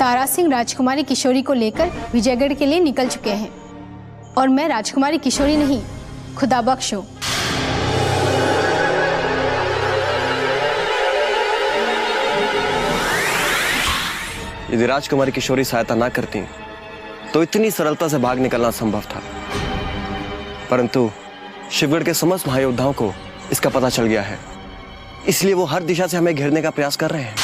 तारा सिंह राजकुमारी किशोरी को लेकर विजयगढ़ के लिए निकल चुके हैं और मैं राजकुमारी किशोरी नहीं, खुदा बख्श हूँ। यदि राजकुमारी किशोरी सहायता ना करती तो इतनी सरलता से भाग निकलना संभव था, परंतु शिवगढ़ के समस्त महायोद्धाओं को इसका पता चल गया है, इसलिए वो हर दिशा से हमें घेरने का प्रयास कर रहे हैं।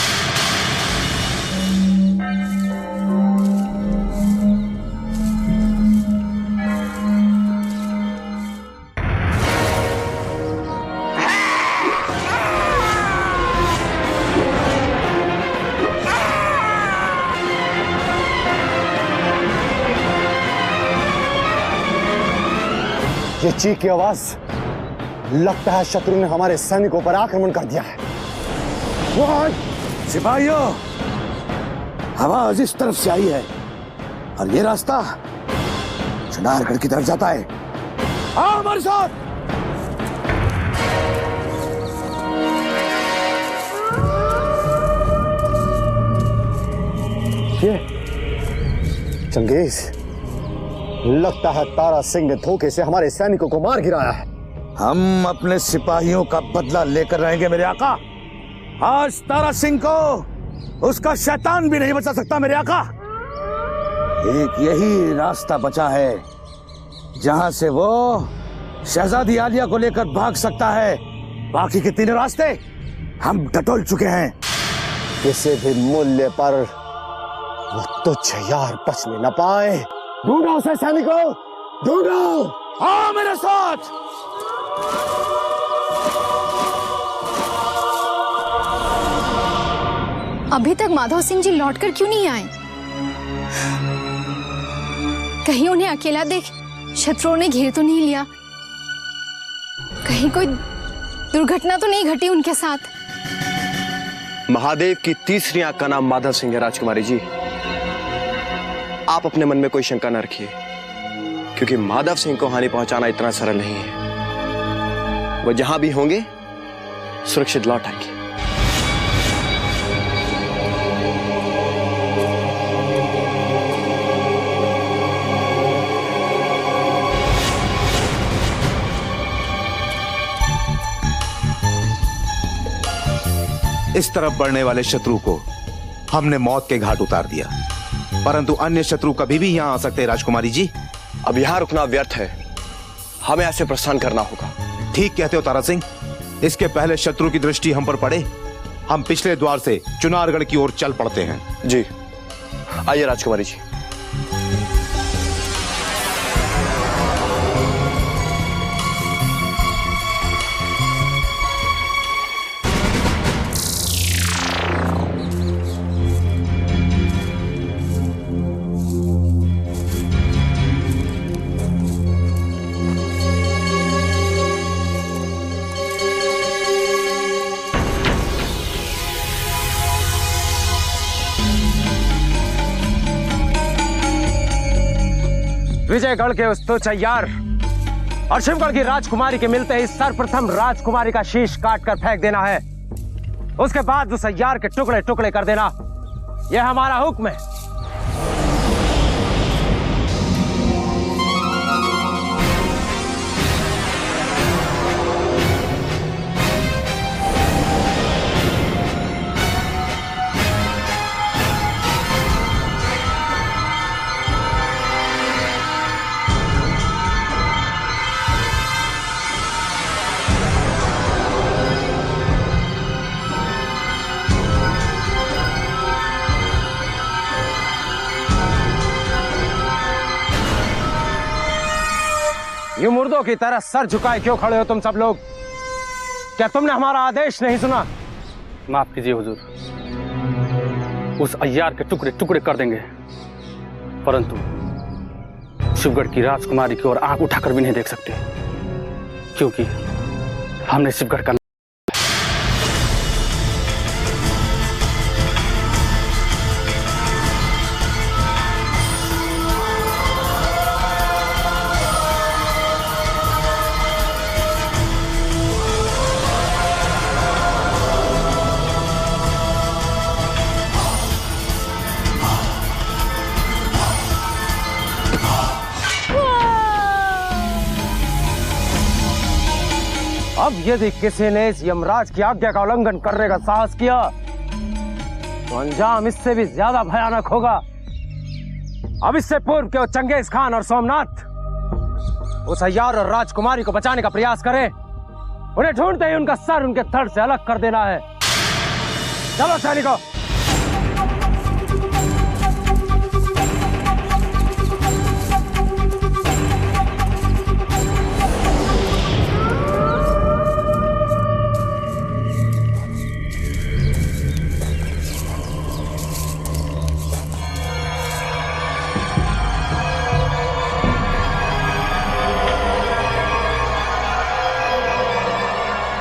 ये चीख की आवाज, लगता है शत्रु ने हमारे सैनिकों पर आक्रमण कर दिया है। सिपाहियों, आवाज इस तरफ से आई है और ये रास्ता चुनारगढ़ की तरफ जाता है। आओ हमारे साथ। ये चंगेज, लगता है तारा सिंह ने धोखे से हमारे सैनिकों को मार गिराया है। हम अपने सिपाहियों का बदला लेकर रहेंगे मेरे आका। आज तारा सिंह को उसका शैतान भी नहीं बचा सकता मेरे आका। एक यही रास्ता बचा है जहां से वो शहजादी आलिया को लेकर भाग सकता है। बाकी के तीनों रास्ते हम टटोल चुके हैं। किसी भी मूल्य पर वो तुझ यार बचने न पाए। ढूंढो उसे सैनिकों, ढूंढो। आओ मेरे साथ। अभी तक माधव सिंह जी लौटकर क्यों नहीं आए? कहीं उन्हें अकेला देख शत्रुओं ने घेर तो नहीं लिया? कहीं कोई दुर्घटना तो नहीं घटी उनके साथ? महादेव की तीसरी आंख का नाम माधव सिंह है राजकुमारी जी। आप अपने मन में कोई शंका न रखिए, क्योंकि माधव सिंह को हानि पहुंचाना इतना सरल नहीं है। वो जहां भी होंगे सुरक्षित लौट आएंगे। इस तरफ बढ़ने वाले शत्रु को हमने मौत के घाट उतार दिया, परंतु अन्य शत्रु कभी भी यहां आ सकते हैं राजकुमारी जी। अब यहां रुकना व्यर्थ है, हमें ऐसे प्रस्थान करना होगा। ठीक कहते हो तारा सिंह। इसके पहले शत्रु की दृष्टि हम पर पड़े, हम पिछले द्वार से चुनारगढ़ की ओर चल पड़ते हैं। जी आइए राजकुमारी जी। विजयगढ़ के उस तुच्छ अय्यार और शिवगढ़ की राजकुमारी के मिलते ही सर्वप्रथम राजकुमारी का शीश काटकर फेंक देना है। उसके बाद उस अय्यार के टुकड़े टुकड़े कर देना, यह हमारा हुक्म है। यूं मुर्दों की तरह सर झुकाए क्यों खड़े हो तुम सब लोग? क्या तुमने हमारा आदेश नहीं सुना? माफ कीजिए हुजूर, उस अय्यार के टुकड़े टुकड़े कर देंगे, परंतु शिवगढ़ की राजकुमारी की ओर आंख उठाकर भी नहीं देख सकते, क्योंकि हमने शिवगढ़ का अब यदि किसी ने इस यमराज की आज्ञा का उल्लंघन करने का साहस किया तो अंजाम इससे भी ज्यादा भयानक होगा। अब इससे पूर्व के चंगेज खान और सोमनाथ उस अय्यार और राजकुमारी को बचाने का प्रयास करें, उन्हें ढूंढते ही उनका सर उनके धड़ से अलग कर देना है। चलो सैनिकों।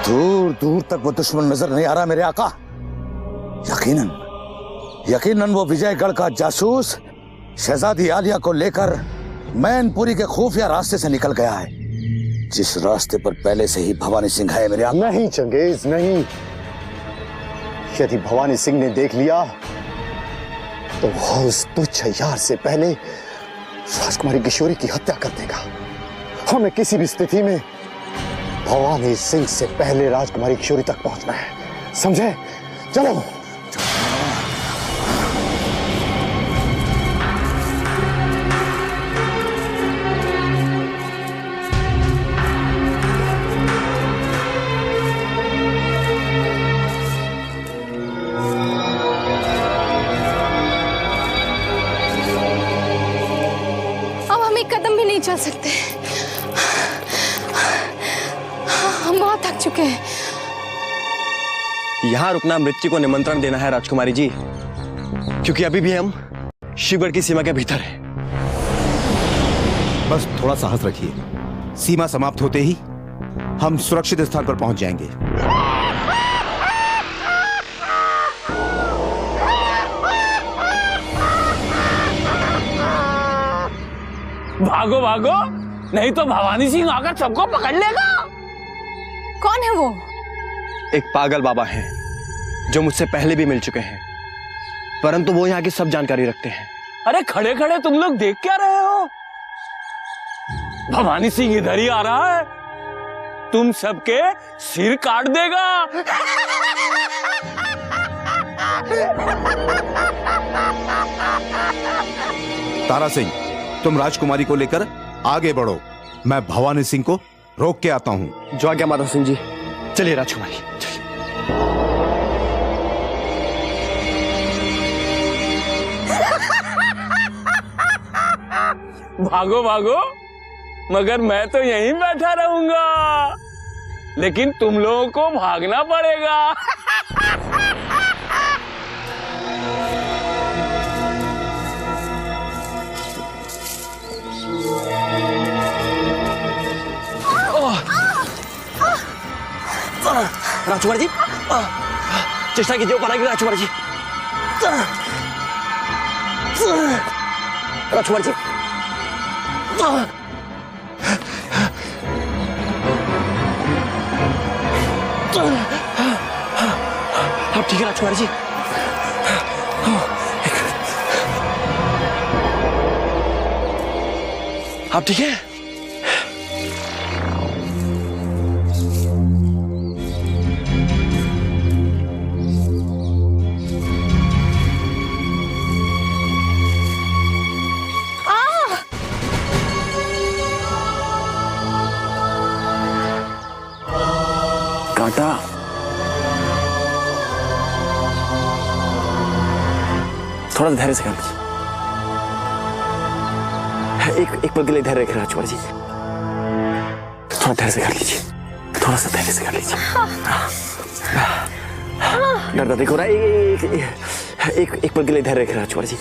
दूर दूर तक वो दुश्मन नजर नहीं आ रहा मेरे आका। यकीनन यकीनन वो विजयगढ़ का जासूस शहजादी आलिया को लेकर मैनपुरी के खुफिया रास्ते से निकल गया है, जिस रास्ते पर पहले से ही भवानी सिंह है मेरे आका। नहीं चंगेज नहीं, यदि भवानी सिंह ने देख लिया तो वो उस तुच्छ अय्यार से पहले राजकुमारी किशोरी की हत्या कर देगा। हमें किसी भी स्थिति में भवानी सिंह से पहले राजकुमारी किशोरी तक पहुंचना है, समझे? चलो। अब हम एक कदम भी नहीं चल सकते, हम बहुत थक चुके हैं। यहां रुकना मृत्यु को निमंत्रण देना है राजकुमारी जी, क्योंकि अभी भी हम शिवगढ़ की सीमा के भीतर हैं। बस थोड़ा साहस रखिए, सीमा समाप्त होते ही हम सुरक्षित स्थान पर पहुंच जाएंगे। भागो भागो, नहीं तो भवानी सिंह आकर सबको पकड़ लेगा। कौन है वो? एक पागल बाबा हैं जो मुझसे पहले भी मिल चुके हैं, परंतु वो यहाँ की सब जानकारी रखते हैं। अरे खड़े खड़े तुम लोग देख क्या रहे हो? भवानी सिंह इधर ही आ रहा है, तुम सबके सिर काट देगा। तारा सिंह, तुम राजकुमारी को लेकर आगे बढ़ो, मैं भवानी सिंह को रोक के आता हूं। जो आज्ञा माधव सिंह जी। चलिए राजकुमारी, चलिए। भागो भागो, मगर मैं तो यहीं बैठा रहूंगा, लेकिन तुम लोगों को भागना पड़ेगा। राजकुमारी जी, चेष्टा कीजिए ऊपर आएगी। राजकुमारी जी, राजकुमारी जी, आप ठीक है राजकुमारी जी? आप ठीक है? कांटा थोड़ा धैर्य से काम कीजिए। एक पल के लिए धैर्य रखें राजकुमारी जी, थोड़ा धैर्य से कर लीजिए, थोड़ा सा धैर्य से कर लीजिए। डरता देखो रहा, एक पल के लिए धैर्य रखें राजकुमारी जी।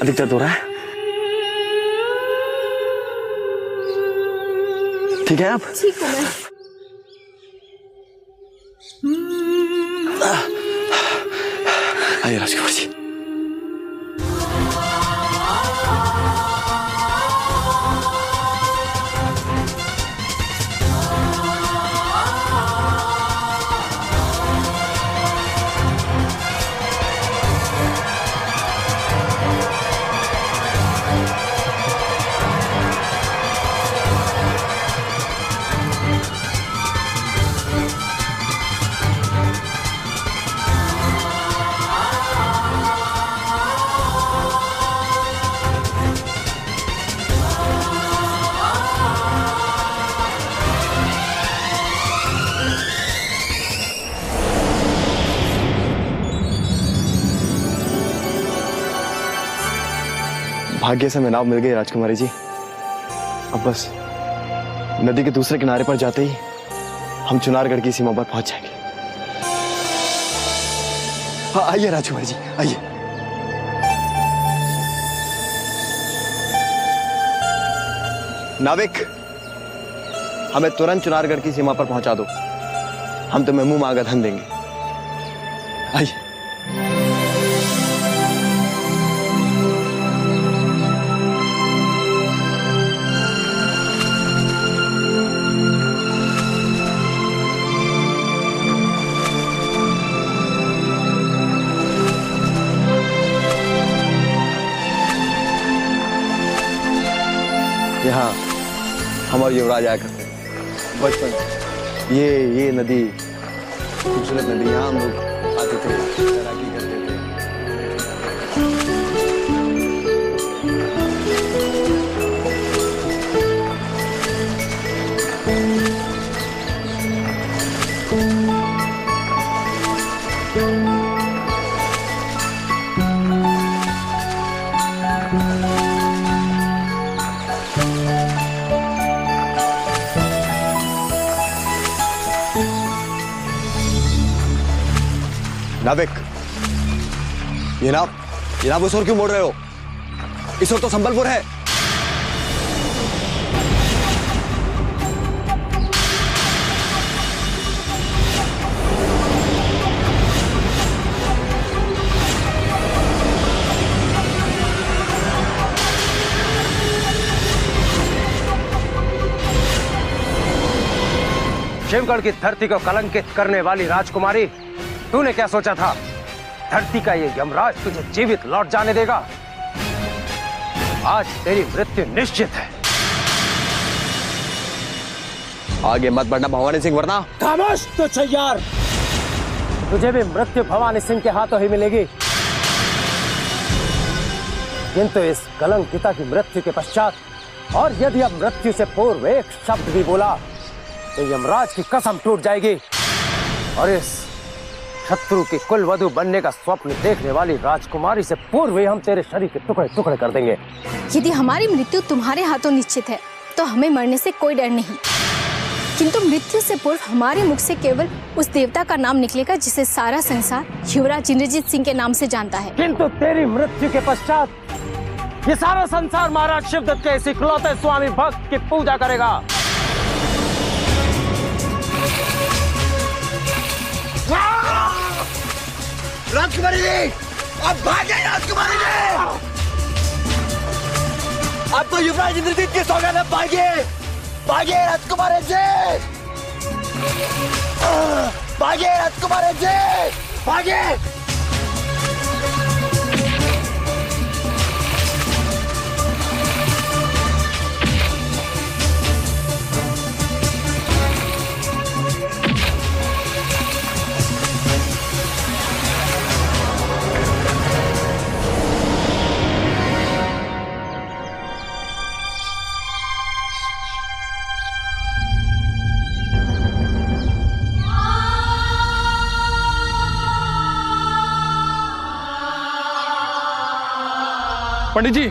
अधिक दर्द हो रहा है? ठीक है आप? ठीक हूँ मैं। आइए राजकुमार जी। भाग्य से हमें नाव मिल गई राजकुमारी जी। अब बस नदी के दूसरे किनारे पर जाते ही हम चुनारगढ़ की सीमा पर पहुंच जाएंगे। हाँ, आइए राजकुमारी जी, आइए। नाविक, हमें तुरंत चुनारगढ़ की सीमा पर पहुंचा दो। हम तुम्हें मुंह मांगा धन देंगे। आइए। यहाँ हमारे युवराज आया करते हैं बचपन। ये नदी, खूबसूरत नदी, यहाँ हम लोग आते थे, तैराकी करते थे। नाविक, ये नाव उस ओर क्यों मोड़ रहे हो? इस ओर तो संबलपुर है। शिवगढ़ की धरती को कलंकित करने वाली राजकुमारी, तूने क्या सोचा था? धरती का ये यमराज तुझे जीवित लौट जाने देगा? आज तेरी मृत्यु निश्चित है। आगे मत बढ़ना भवानी सिंह, वरना। खामोश तो चैयार, तुझे भी मृत्यु भवानी सिंह के हाथों ही मिलेगी। किंतु इस कलंकिता की मृत्यु के पश्चात, और यदि अब मृत्यु से पूर्व एक शब्द भी बोला तो यमराज की कसम टूट जाएगी और इस शत्रु की कुलवधु बनने का स्वप्न देखने वाली राजकुमारी से पूर्व ही हम तेरे शरीर के टुकड़े टुकड़े कर देंगे। यदि हमारी मृत्यु तुम्हारे हाथों निश्चित है तो हमें मरने से कोई डर नहीं, किंतु मृत्यु से पूर्व हमारे मुख से केवल उस देवता का नाम निकलेगा जिसे सारा संसार युवराज इंद्रजीत सिंह के नाम से जानता है। किंतु तेरी मृत्यु के पश्चात ये सारा संसार महाराज शिवदत्त के इस इकलौते स्वामी भक्त की पूजा करेगा। राजकुमारी जी, अब भागे राजकुमारी जी! अब तो युवराज इंद्रजीत की सौगात है, भागे! भागे राजकुमारी जी! भागे राजकुमारी जी! भागे! पंडित जी,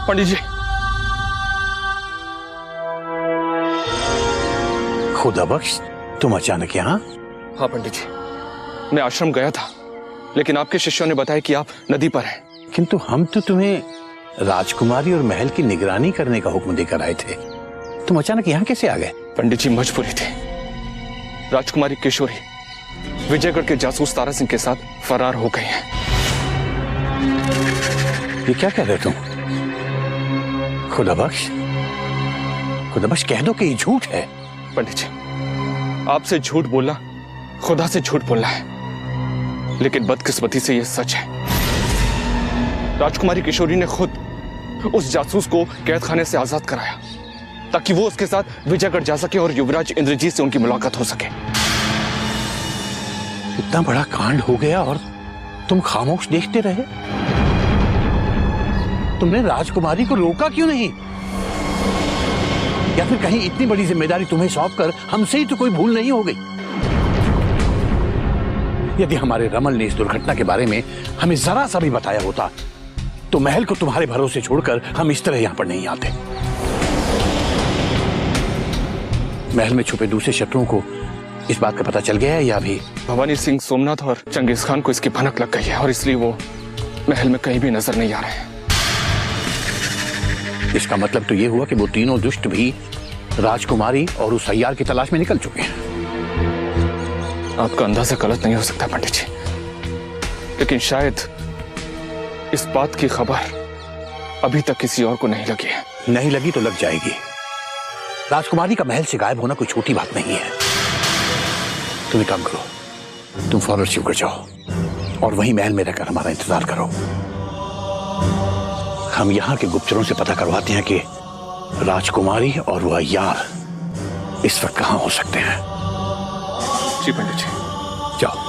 पंडित जी, खुदा बख्श, तुम अचानक यहाँ? हाँ पंडित जी, मैं आश्रम गया था, लेकिन आपके शिष्यों ने बताया कि आप नदी पर हैं। किंतु हम तो तुम्हें राजकुमारी और महल की निगरानी करने का हुक्म देकर आए थे, तुम अचानक यहाँ कैसे आ गए? पंडित जी, मजबूरी थी। राजकुमारी किशोरी विजयगढ़ के जासूस तारा सिंह के साथ फरार हो गई हैं। ये क्या कह रहे तुम? खुदा बख्श कह दो कि ये झूठ है। पंडित जी, आपसे झूठ बोलना खुदा से झूठ बोलना है, लेकिन बदकिस्मती से यह सच है। राजकुमारी किशोरी ने खुद उस जासूस को कैद खाने से आजाद कराया ताकि वो उसके साथ विजयगढ़ जा सके और युवराज इंद्रजीत से उनकी मुलाकात हो सके। इतना बड़ा कांड हो गया और तुम खामोश देखते रहे? तुमने राजकुमारी को रोका क्यों नहीं? या फिर कहीं इतनी बड़ी जिम्मेदारी तुम्हें सौंपकर हमसे ही तो कोई भूल नहीं हो गई? यदि हमारे रमल ने इस दुर्घटना के बारे में हमें जरा सा भी बताया होता तो महल को तुम्हारे भरोसे छोड़कर हम इस तरह यहां पर नहीं आते। महल में छुपे दूसरे शत्रुओं को इस बात का पता चल गया है या अभी? भवानी सिंह, सोमनाथ और चंगेज खान को इसकी भनक लग गई है और इसलिए वो महल में कहीं भी नजर नहीं आ रहे हैं। इसका मतलब तो ये हुआ कि वो तीनों दुष्ट भी राजकुमारी और उस अय्यार की तलाश में निकल चुके हैं। आपका अंदाजा गलत नहीं हो सकता पंडित जी, लेकिन शायद इस बात की खबर अभी तक किसी और को नहीं लगी है। नहीं लगी तो लग जाएगी। राजकुमारी का महल से गायब होना कोई छोटी बात नहीं है। तुम एक काम करो, तुम फौरन शिवगढ़ जाओ और वहीं महल में रहकर हमारा इंतजार करो। हम यहाँ के गुप्तचरों से पता करवाते हैं कि राजकुमारी और वह अय्यार इस वक्त कहाँ हो सकते हैं। जी पंडित जी। जाओ।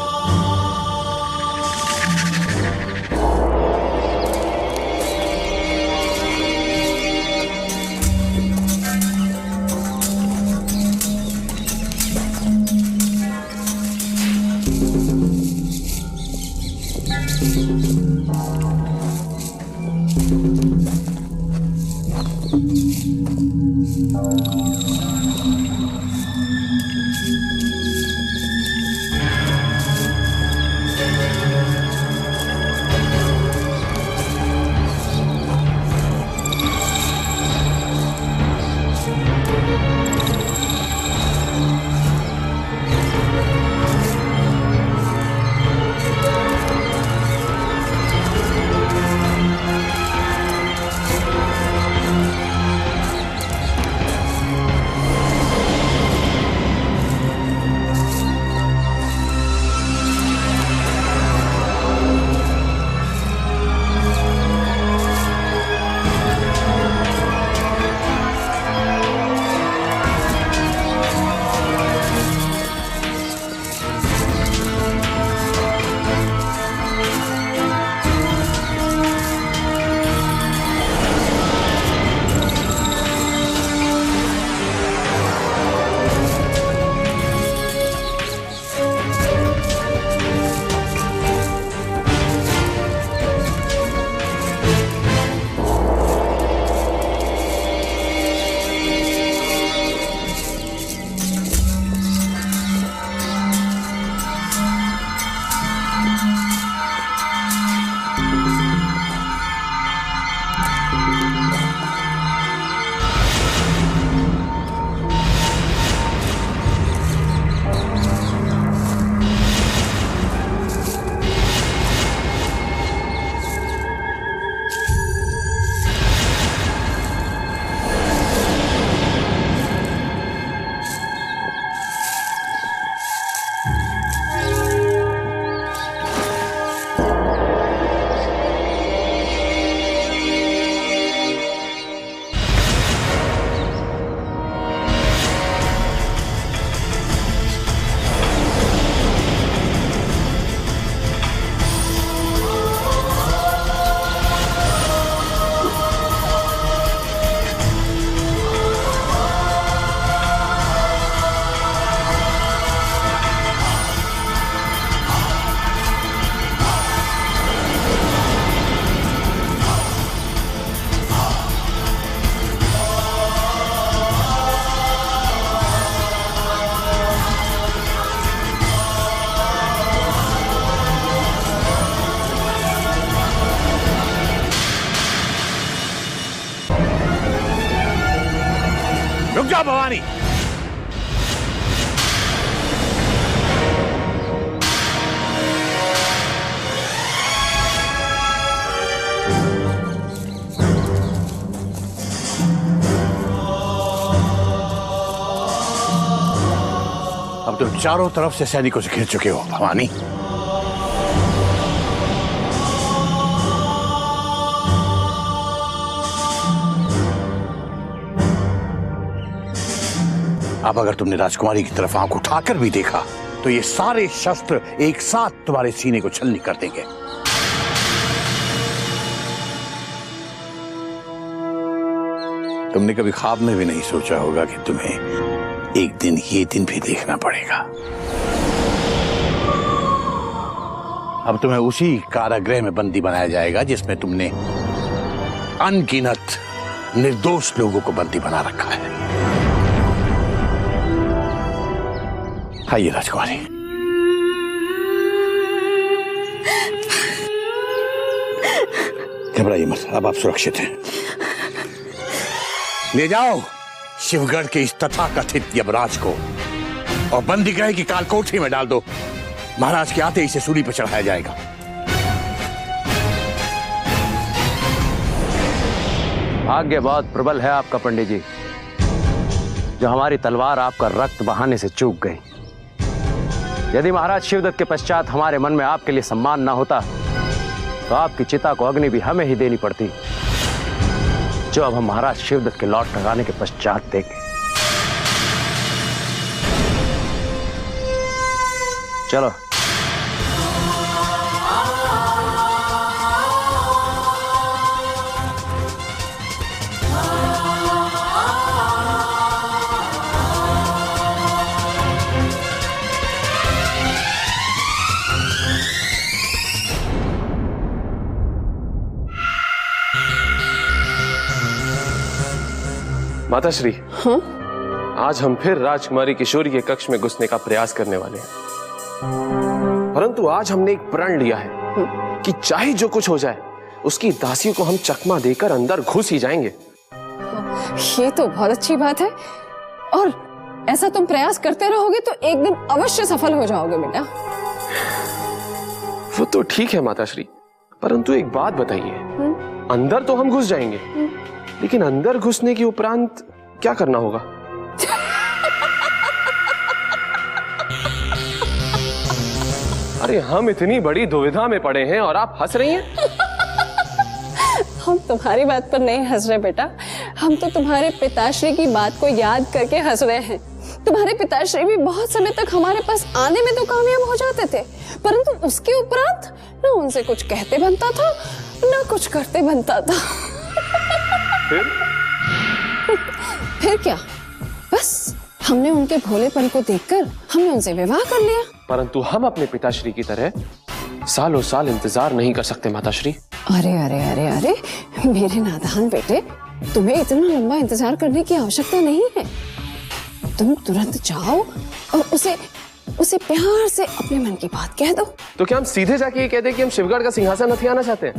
रुक जा भवानी। अब तुम चारों तरफ से सैनिकों से घिर चुके हो भवानी। अब अगर तुमने राजकुमारी की तरफ आंख उठाकर भी देखा तो ये सारे शस्त्र एक साथ तुम्हारे सीने को छलनी कर देंगे। तुमने कभी ख्वाब में भी नहीं सोचा होगा कि तुम्हें एक दिन ये दिन भी देखना पड़ेगा। अब तुम्हें उसी कारागृह में बंदी बनाया जाएगा जिसमें तुमने अनगिनत निर्दोष लोगों को बंदी बना रखा है। आइए राजकुमारी। घबराइए मत, अब आप सुरक्षित हैं। ले जाओ शिवगढ़ के इस तथाकथित यमराज को और बंदी गृह की कालकोठरी में डाल दो। महाराज के आते इसे सूली पर चढ़ाया जाएगा। भाग्य बहुत प्रबल है आपका पंडित जी, जो हमारी तलवार आपका रक्त बहाने से चूक गई। यदि महाराज शिवदत्त के पश्चात हमारे मन में आपके लिए सम्मान ना होता तो आपकी चिता को अग्नि भी हमें ही देनी पड़ती, जो अब हम महाराज शिवदत्त के लौट लगाने के पश्चात देंगे। चलो। माताश्री, हाँ? आज हम फिर राजकुमारी किशोरी के कक्ष में घुसने का प्रयास करने वाले हैं, परंतु आज हमने एक प्रण लिया है कि चाहे जो कुछ हो जाए उसकी दासियों को हम चकमा देकर अंदर घुस ही जाएंगे। ये तो बहुत अच्छी बात है, और ऐसा तुम प्रयास करते रहोगे तो एक दिन अवश्य सफल हो जाओगे बेटा। वो तो ठीक है माताश्री, परंतु एक बात बताइए, अंदर तो हम घुस जाएंगे, लेकिन अंदर घुसने के उपरांत क्या करना होगा? अरे हम इतनी बड़ी दुविधा में पड़े हैं और आप हंस रही हैं? हम तुम्हारी बात पर नहीं हंस रहे बेटा, हम तो तुम्हारे पिताश्री की बात को याद करके हंस रहे हैं। तुम्हारे पिताश्री भी बहुत समय तक हमारे पास आने में तो कामयाब हो जाते थे, परंतु उसके उपरांत ना उनसे कुछ कहते बनता था ना कुछ करते बनता था। फिर क्या, बस हमने उनके भोलेपन को देखकर हमने उनसे विवाह कर लिया। परंतु हम अपने पिताश्री की तरह सालों साल इंतजार नहीं कर सकते माताश्री। अरे अरे अरे अरे मेरे नादान बेटे, तुम्हें इतना लंबा इंतजार करने की आवश्यकता नहीं है। तुम तुरंत जाओ और उसे प्यार से अपने मन की बात कह दो। तो क्या हम सीधे जाके ये कह दें कि हम शिवगढ़ का सिंहासन हथियाना चाहते हैं?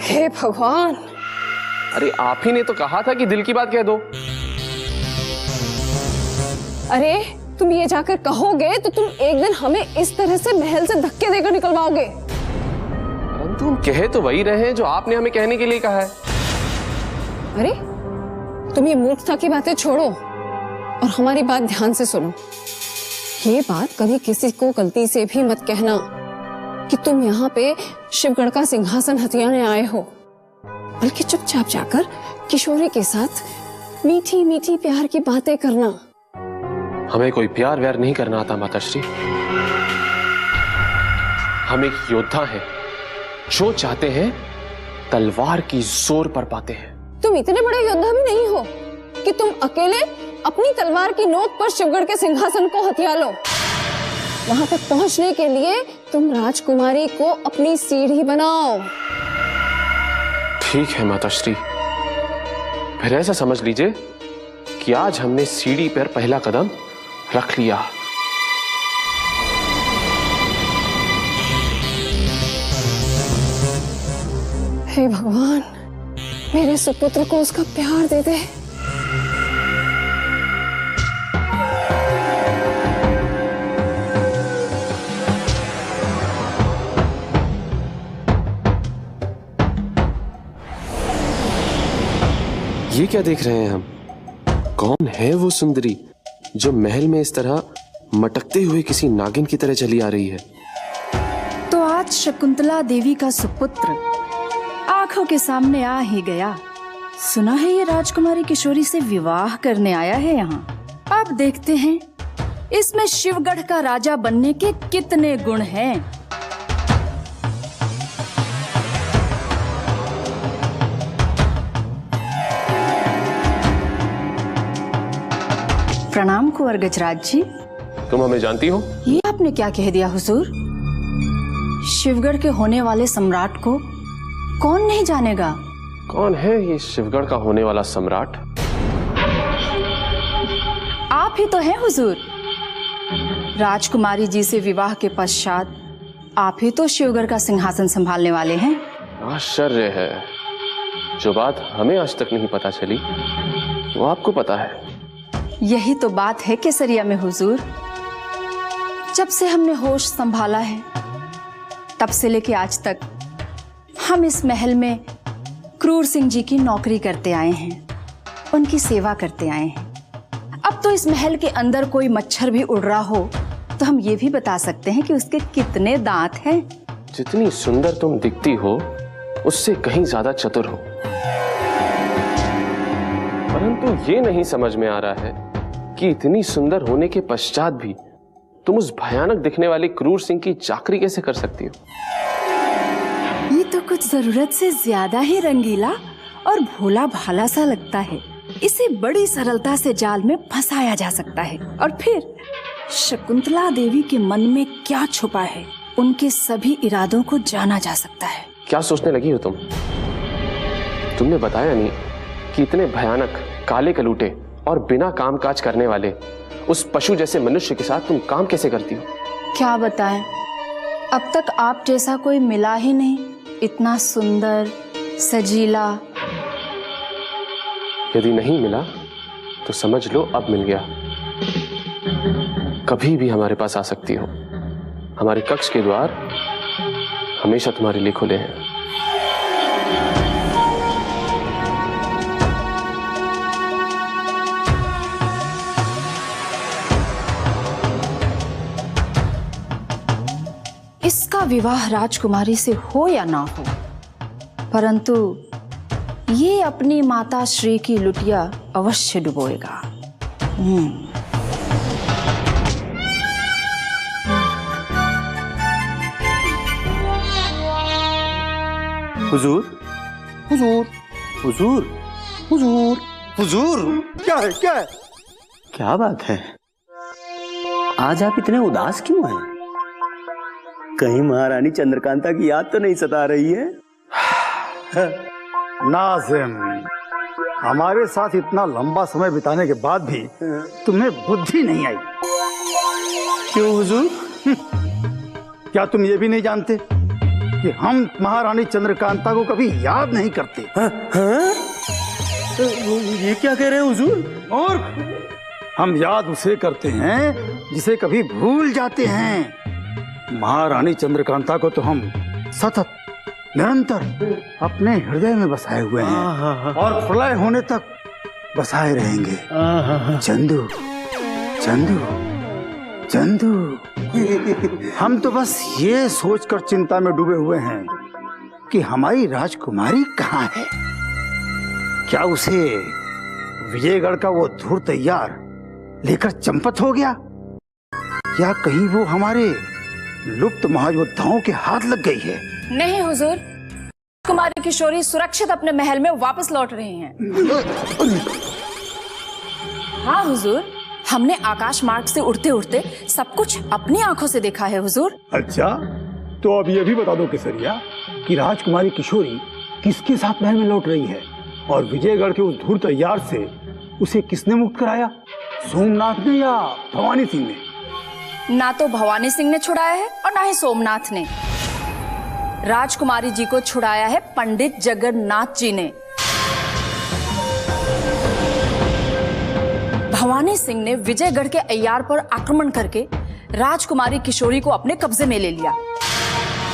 हे भगवान! अरे आप ही ने तो कहा था कि दिल की बात कह दो। अरे तुम ये जाकर कहोगे तो तुम एक दिन हमें इस तरह से महल से धक्के देकर निकलवाओगे। परंतु हम कह तो वही रहे हैं जो आपने हमें कहने के लिए कहा है। अरे तुम ये मूर्खता की बातें छोड़ो और हमारी बात ध्यान से सुनो। ये बात कभी किसी को गलती से भी मत कहना कि तुम यहाँ पे शिवगढ़ का सिंहासन हथियाने आए हो, बल्कि चुपचाप जाकर किशोरी के साथ मीठी मीठी प्यार की बातें करना। हमें कोई प्यार व्यार नहीं करना आता माताश्री। हम एक योद्धा हैं, जो चाहते हैं तलवार की जोर पर पाते हैं। तुम इतने बड़े योद्धा भी नहीं हो कि तुम अकेले अपनी तलवार की नोक पर शिवगढ़ के सिंहासन को हथिया लो। वहां तक पहुंचने के लिए तुम राजकुमारी को अपनी सीढ़ी बनाओ। ठीक है माताश्री, फिर ऐसा समझ लीजिए कि आज हमने सीढ़ी पर पहला कदम रख लिया। हे भगवान, मेरे सुपुत्र को उसका प्यार दे दे। ये क्या देख रहे हैं हम? कौन है वो सुंदरी जो महल में इस तरह मटकते हुए किसी नागिन की तरह चली आ रही है? तो आज शकुंतला देवी का सुपुत्र आंखों के सामने आ ही गया। सुना है ये राजकुमारी किशोरी से विवाह करने आया है यहाँ। अब देखते हैं इसमें शिवगढ़ का राजा बनने के कितने गुण हैं। प्रणाम कुंवर गजराज जी। तुम हमें जानती हो? ये आपने क्या कह दिया हुजूर? शिवगढ़ के होने वाले सम्राट को कौन नहीं जानेगा? कौन है ये शिवगढ़ का होने वाला सम्राट? आप ही तो हैं हुजूर। राजकुमारी जी से विवाह के पश्चात आप ही तो शिवगढ़ का सिंहासन संभालने वाले हैं। आश्चर्य है, जो बात हमें आज तक नहीं पता चली वो आपको पता है। यही तो बात है केसरिया में हुजूर। जब से हमने होश संभाला है तब से लेके आज तक हम इस महल में क्रूर सिंह जी की नौकरी करते आए हैं, उनकी सेवा करते आए हैं। अब तो इस महल के अंदर कोई मच्छर भी उड़ रहा हो तो हम ये भी बता सकते हैं कि उसके कितने दांत हैं। जितनी सुंदर तुम दिखती हो उससे कहीं ज्यादा चतुर हो, परंतु ये नहीं समझ में आ रहा है कि इतनी सुंदर होने के पश्चात भी तुम उस भयानक दिखने वाली क्रूर सिंह की चाकरी कैसे कर सकती हो? ये तो कुछ जरूरत से ज्यादा ही रंगीला और भोला भाला सा लगता है। इसे बड़ी सरलता से जाल में फंसाया जा सकता है और फिर शकुंतला देवी के मन में क्या छुपा है उनके सभी इरादों को जाना जा सकता है। क्या सोचने लगी हो तुम? तुमने बताया नहीं कि इतने भयानक काले कलूटे और बिना काम काज करने वाले उस पशु जैसे मनुष्य के साथ तुम काम कैसे करती हो? क्या बताएं, अब तक आप जैसा कोई मिला ही नहीं, इतना सुंदर सजीला। यदि नहीं मिला तो समझ लो अब मिल गया। कभी भी हमारे पास आ सकती हो, हमारे कक्ष के द्वार हमेशा तुम्हारे लिए खुले हैं। इसका विवाह राजकुमारी से हो या ना हो, परंतु ये अपनी माता श्री की लुटिया अवश्य डुबोएगा। हुजूर, हुजूर, हुजूर, हुजूर, हुजूर, क्या है, क्या है? क्या बात है, आज आप इतने उदास क्यों हैं? कहीं महारानी चंद्रकांता की याद तो नहीं सता रही है? नाज़िम, हमारे साथ इतना लंबा समय बिताने के बाद भी तुम्हें बुद्धि नहीं आई। क्यों हुजूर? क्या तुम ये भी नहीं जानते कि हम महारानी चंद्रकांता को कभी याद नहीं करते? ये क्या कह रहे हैं हुजूर? और हम याद उसे करते हैं जिसे कभी भूल जाते हैं। महारानी चंद्रकांता को तो हम सतत निरंतर अपने हृदय में बसाए हुए हैं और प्रलय होने तक बसाए रहेंगे। चंदू, चंदू, चंदू। हम तो बस ये सोचकर चिंता में डूबे हुए हैं कि हमारी राजकुमारी कहाँ है। क्या उसे विजयगढ़ का वो धूर्त तैयार लेकर चंपत हो गया, या कहीं वो हमारे लुप्त महायोद्धाओं के हाथ लग गई है? नहीं हुजूर, कुमारी किशोरी सुरक्षित अपने महल में वापस लौट रही हैं। हाँ हुजूर, हमने आकाश मार्ग से उड़ते उड़ते सब कुछ अपनी आंखों से देखा है हुजूर। अच्छा, तो अब ये भी बता दो केसरिया कि राजकुमारी किशोरी किसके साथ महल में लौट रही है, और विजयगढ़ के उस धूर्त तैयार से उसे किसने मुक्त कराया? सोमनाथ ने या भवानी सिंह ने? ना तो भवानी सिंह ने छुड़ाया है और ना ही सोमनाथ ने। राजकुमारी जी को छुड़ाया है पंडित जगन्नाथ जी ने। भवानी सिंह ने विजयगढ़ के अय्यार पर आक्रमण करके राजकुमारी किशोरी को अपने कब्जे में ले लिया,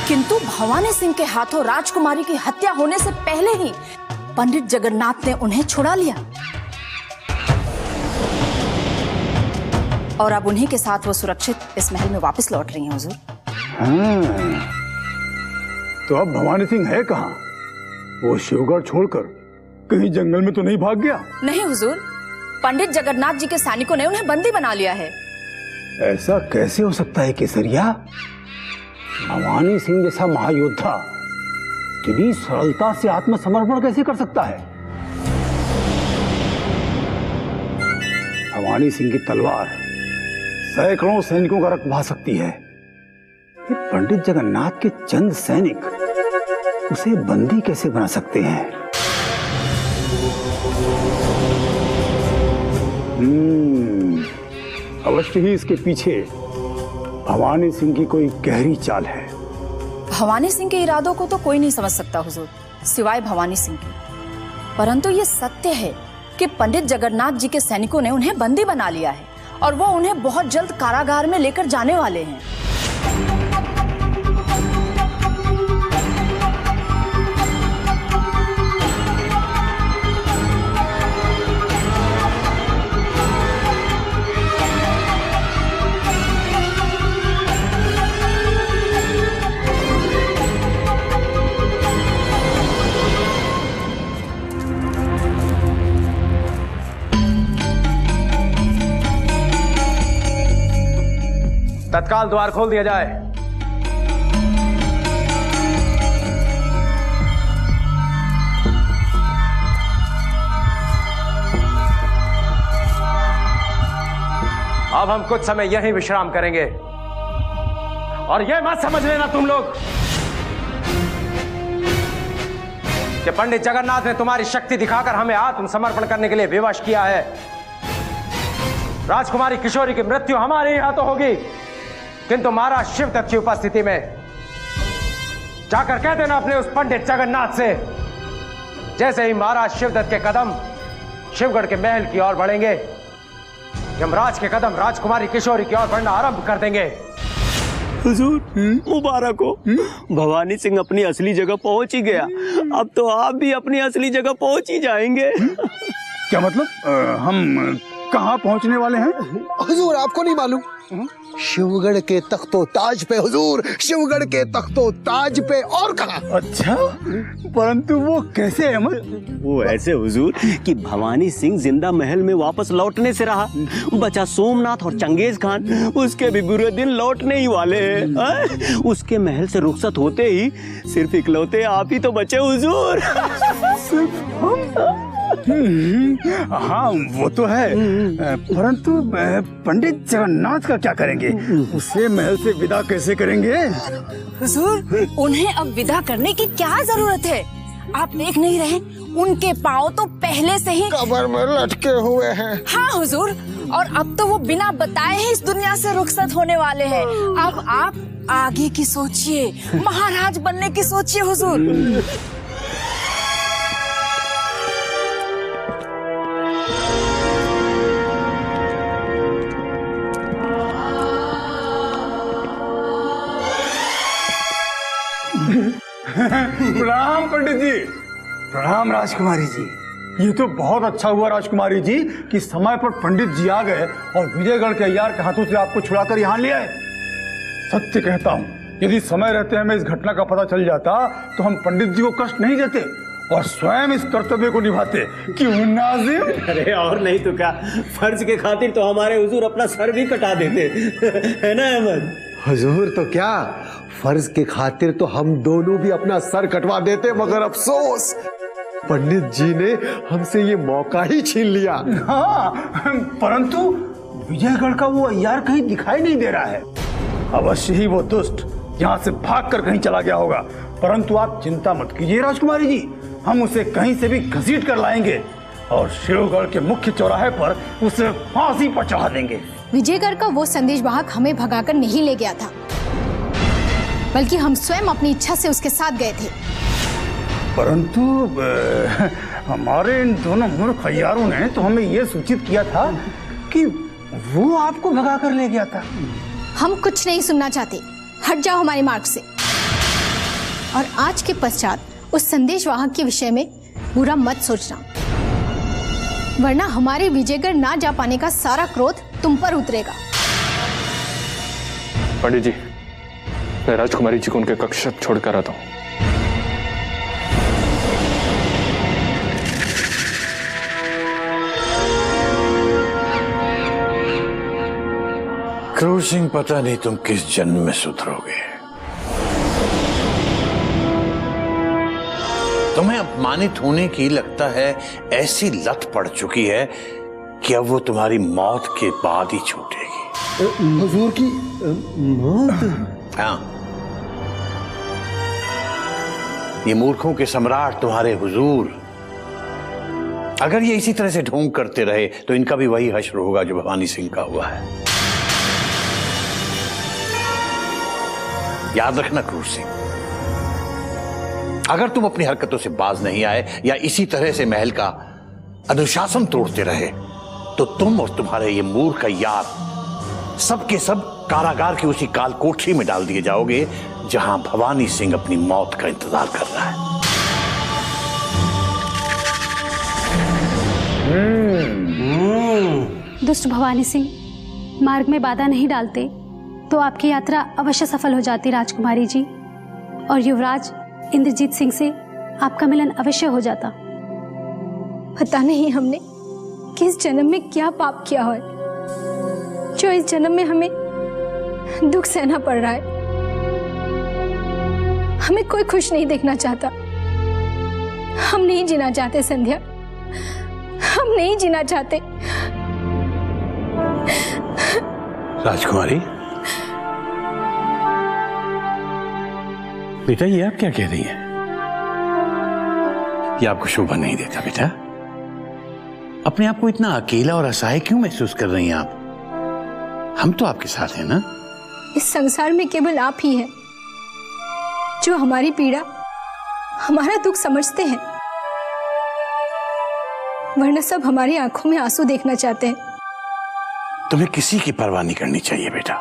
किंतु भवानी सिंह के हाथों राजकुमारी की हत्या होने से पहले ही पंडित जगन्नाथ ने उन्हें छुड़ा लिया और अब उन्हीं के साथ वो सुरक्षित इस महल में वापस लौट रही हैं हुजूर। तो अब भवानी सिंह है कहाँ? वो शिवगढ़ छोड़कर कहीं जंगल में तो नहीं भाग गया? नहीं हुजूर, पंडित जगन्नाथ जी के सैनिकों ने उन्हें बंदी बना लिया है। ऐसा कैसे हो सकता है केसरिया? भवानी सिंह जैसा महायोद्धा इतनी सरलता से आत्मसमर्पण कैसे कर सकता है? भवानी सिंह की तलवार सैकड़ों सैनिकों का रक्त बहा सकती है, ये पंडित जगन्नाथ के चंद सैनिक उसे बंदी कैसे बना सकते हैं? अवश्य ही इसके पीछे भवानी सिंह की कोई गहरी चाल है। भवानी सिंह के इरादों को तो कोई नहीं समझ सकता हुजूर, सिवाय भवानी सिंह के। परंतु ये सत्य है कि पंडित जगन्नाथ जी के सैनिकों ने उन्हें बंदी बना लिया है और वो उन्हें बहुत जल्द कारागार में लेकर जाने वाले हैं। तत्काल द्वार खोल दिया जाए। अब हम कुछ समय यहीं विश्राम करेंगे और यह मत समझ लेना तुम लोग कि पंडित जगन्नाथ ने तुम्हारी शक्ति दिखाकर हमें आत्मसमर्पण करने के लिए विवश किया है। राजकुमारी किशोरी की मृत्यु हमारे ही हाथों होगी, किंतु महाराज शिवदत्त की उपस्थिति में। जाकर कह देना अपने उस पंडित जगन्नाथ से, जैसे ही महाराज शिवदत्त के कदम शिवगढ़ के महल की ओर बढ़ेंगे, यमराज के कदम राजकुमारी किशोरी की ओर बढ़ना आरंभ कर देंगे। हुजूर मुबारक हो, भवानी सिंह अपनी असली जगह पहुंच ही गया। अब तो आप भी अपनी असली जगह पहुंच ही जाएंगे। क्या मतलब? हम कहाँ पहुँचने वाले हैं? हुजूर आपको नहीं मालूम? शिवगढ़ के तख्तो ताज पे हुजूर, शिवगढ़ के तख्तो ताज पे। और कहा? अच्छा, परंतु वो कैसे अहमद? वो ऐसे हुजूर कि भवानी सिंह जिंदा महल में वापस लौटने से रहा, बचा सोमनाथ और चंगेज खान, उसके भी बुरे दिन लौटने ही वाले हैं। उसके महल से रुखसत होते ही सिर्फ इकलौते आप ही तो बचे हुजूर। सिर्फ हम? हाँ वो तो है, परंतु पंडित जगन्नाथ का क्या करेंगे? उसे महल से विदा कैसे करेंगे? हुजूर, उन्हें अब विदा करने की क्या जरूरत है? आप देख नहीं रहे उनके पाँव तो पहले से ही कब्र में लटके हुए हैं। हाँ हुजूर, और अब तो वो बिना बताए ही इस दुनिया से रुखसत होने वाले हैं। अब आप आगे की सोचिए, महाराज बनने की सोचिए हुजूर। प्रणाम पंडित जी। प्रणाम राजकुमारी जी। ये तो बहुत अच्छा हुआ राजकुमारी जी कि समय पर पंडित जी आ गए और विजयगढ़ के अय्यार के हाथों से आपको छुड़ाकर यहाँ ले आए। सत्य कहता हूँ, यदि समय रहते हमें इस घटना का पता चल जाता तो हम पंडित जी को कष्ट नहीं देते और स्वयं इस कर्तव्य को निभाते। क्यों नाजिम? अरे और नहीं तो क्या, फर्ज के खातिर तो हमारे हुजूर अपना सर भी कटा देते, है ना अहमद? हुजूर तो क्या, फर्ज के खातिर तो हम दोनों भी अपना सर कटवा देते, मगर अफसोस पंडित जी ने हमसे ये मौका ही छीन लिया। हाँ, परंतु विजयगढ़ का वो अय्यार कहीं दिखाई नहीं दे रहा है। अवश्य ही वो दुष्ट यहाँ से भागकर कहीं चला गया होगा। परंतु आप चिंता मत कीजिए राजकुमारी जी, हम उसे कहीं से भी घसीट कर लाएंगे और शिवगढ़ के मुख्य चौराहे पर उसे फांसी पर चढ़ा देंगे। विजयगढ़ का वो संदेशवाहक हमें भगाकर नहीं ले गया था, बल्कि हम स्वयं अपनी इच्छा से उसके साथ गए थे। परंतु हमारे इन दोनों मूर्ख अय्यारों ने तो हमें यह सूचित किया था कि वो आपको भगा कर ले गया था। हम कुछ नहीं सुनना चाहते, हट जाओ हमारे मार्ग से। और आज के पश्चात उस संदेशवाहक के विषय में बुरा मत सोचना, वरना हमारे विजयगढ़ ना जा पाने का सारा क्रोध तुम पर उतरेगा। पंडित जी, मैं राजकुमारी जी को उनके कक्ष छोड़कर आता हूं। क्रूर सिंह, पता नहीं तुम किस जन्म में सुधरोगे। तुम्हें अपमानित होने की लगता है ऐसी लत पड़ चुकी है कि अब वो तुम्हारी मौत के बाद ही छूटेगी। हुजूर की मौत? हाँ, ये मूर्खों के सम्राट तुम्हारे हुजूर अगर ये इसी तरह से ढोंग करते रहे तो इनका भी वही हश्र होगा जो भवानी सिंह का हुआ है। याद रखना क्रूर सिंह, अगर तुम अपनी हरकतों से बाज नहीं आए या इसी तरह से महल का अनुशासन तोड़ते रहे तो तुम और तुम्हारे ये मूर्ख यार सबके सब कारागार की उसी काल कोठरी में डाल दिए जाओगे जहां भवानी सिंह अपनी मौत का इंतजार कर रहा है। दुष्ट भवानी सिंह, मार्ग में बाधा नहीं डालते तो आपकी यात्रा अवश्य सफल हो जाती राजकुमारी जी, और युवराज इंद्रजीत सिंह से आपका मिलन अवश्य हो जाता। पता नहीं हमने किस जन्म में क्या पाप किया है जो इस जन्म में हमें दुख सहना पड़ रहा है। हमें कोई खुश नहीं देखना चाहता। हम नहीं जीना चाहते संध्या, हम नहीं जीना चाहते। राजकुमारी, बेटा ये आप क्या कह रही हैं? ये आपको शोभा नहीं देता बेटा। अपने आप को इतना अकेला और असहाय क्यों महसूस कर रही हैं आप? हम तो आपके साथ हैं ना। इस संसार में केवल आप ही हैं जो हमारी पीड़ा, हमारा दुख समझते हैं, वरना सब हमारी आंखों में आंसू देखना चाहते हैं। तुम्हें किसी की परवाह नहीं करनी चाहिए बेटा,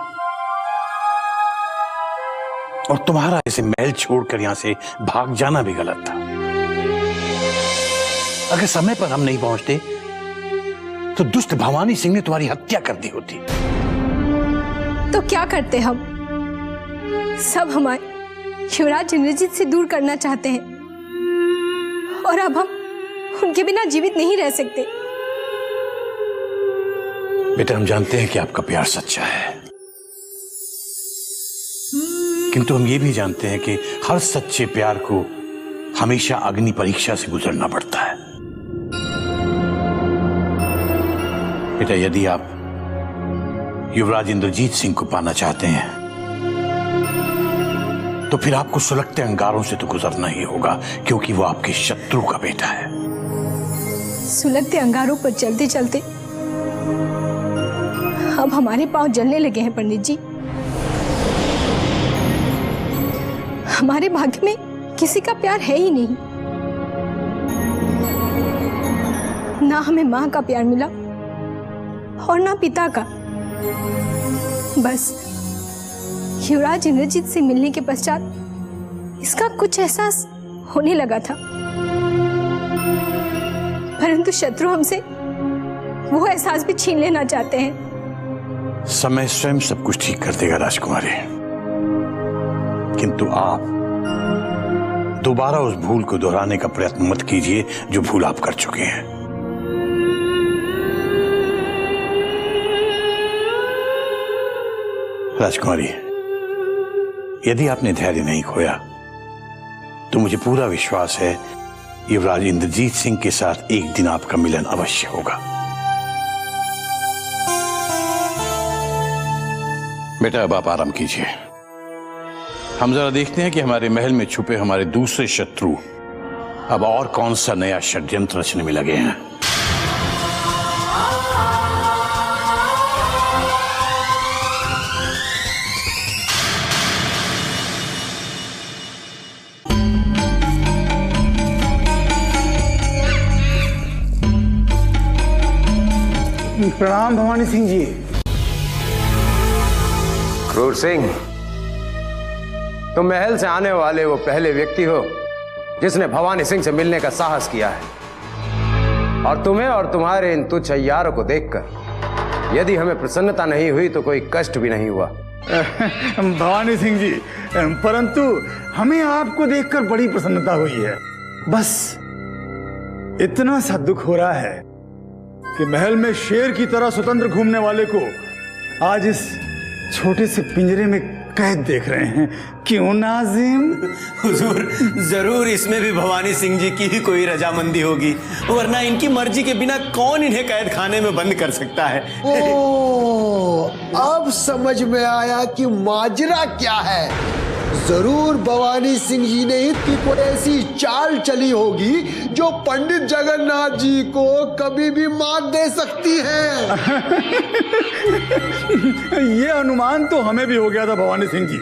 और तुम्हारा ऐसे महल छोड़कर यहां से भाग जाना भी गलत था। अगर समय पर हम नहीं पहुंचते तो दुष्ट भवानी सिंह ने तुम्हारी हत्या कर दी होती। तो क्या करते हम? सब हमारे युवराज इंद्रजीत से दूर करना चाहते हैं, और अब हम उनके बिना जीवित नहीं रह सकते। बेटा हम जानते हैं कि आपका प्यार सच्चा है, किंतु हम ये भी जानते हैं कि हर सच्चे प्यार को हमेशा अग्नि परीक्षा से गुजरना पड़ता है। बेटा यदि आप युवराज इंद्रजीत सिंह को पाना चाहते हैं तो फिर आपको सुलगते अंगारों से तो गुजरना ही होगा, क्योंकि वो आपके शत्रु का बेटा है। सुलगते अंगारों पर चलते चलते अब हमारे पांव जलने लगे हैं पंडित जी। हमारे भाग्य में किसी का प्यार है ही नहीं। ना हमें मां का प्यार मिला और ना पिता का। बस युवराज इंद्रजीत से मिलने के पश्चात इसका कुछ एहसास होने लगा था, परंतु शत्रु हमसे वो एहसास भी छीन लेना चाहते हैं। समय स्वयं सब कुछ ठीक कर देगा राजकुमारी, किंतु आप दोबारा उस भूल को दोहराने का प्रयत्न मत कीजिए जो भूल आप कर चुके हैं। राजकुमारी, यदि आपने धैर्य नहीं खोया तो मुझे पूरा विश्वास है युवराज इंद्रजीत सिंह के साथ एक दिन आपका मिलन अवश्य होगा। बेटा अब आप आराम कीजिए। हम जरा देखते हैं कि हमारे महल में छुपे हमारे दूसरे शत्रु अब और कौन सा नया षड्यंत्र रचने में लगे हैं। प्रणाम भवानी सिंह जी। क्रूर सिंह, तुम महल से आने वाले वो पहले व्यक्ति हो जिसने भवानी सिंह से मिलने का साहस किया है, और तुम्हें और तुम्हारे इन तुच्छ अय्यारों को देखकर यदि हमें प्रसन्नता नहीं हुई तो कोई कष्ट भी नहीं हुआ। भवानी सिंह जी, परंतु हमें आपको देखकर बड़ी प्रसन्नता हुई है। बस इतना सा दुख हो रहा है कि महल में शेर की तरह स्वतंत्र घूमने वाले को आज इस छोटे से पिंजरे में कैद देख रहे हैं। क्यों नाजिम? हुजूर, जरूर इसमें भी भवानी सिंह जी की ही कोई रजामंदी होगी, वरना इनकी मर्जी के बिना कौन इन्हें कैद खाने में बंद कर सकता है। ओ, अब समझ में आया कि माजरा क्या है। जरूर भवानी सिंह जी ने हित की कोई ऐसी चाल चली होगी जो पंडित जगन्नाथ जी को कभी भी मात दे सकती है। ये अनुमान तो हमें भी हो गया था भवानी सिंह जी,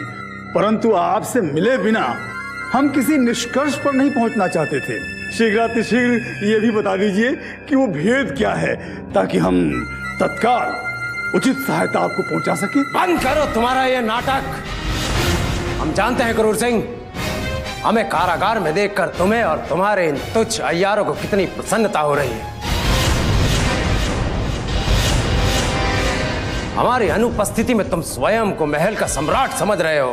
परंतु आपसे मिले बिना हम किसी निष्कर्ष पर नहीं पहुंचना चाहते थे। शीघ्रातिशीघ्र ये भी बता दीजिए कि वो भेद क्या है, ताकि हम तत्काल उचित सहायता आपको पहुंचा सके। बंद करो तुम्हारा ये नाटक। हम जानते हैं क्रूर सिंह, हमें कारागार में देखकर तुम्हें और तुम्हारे इन तुच्छ अय्यारों को कितनी प्रसन्नता हो रही है। हमारी अनुपस्थिति में तुम स्वयं को महल का सम्राट समझ रहे हो,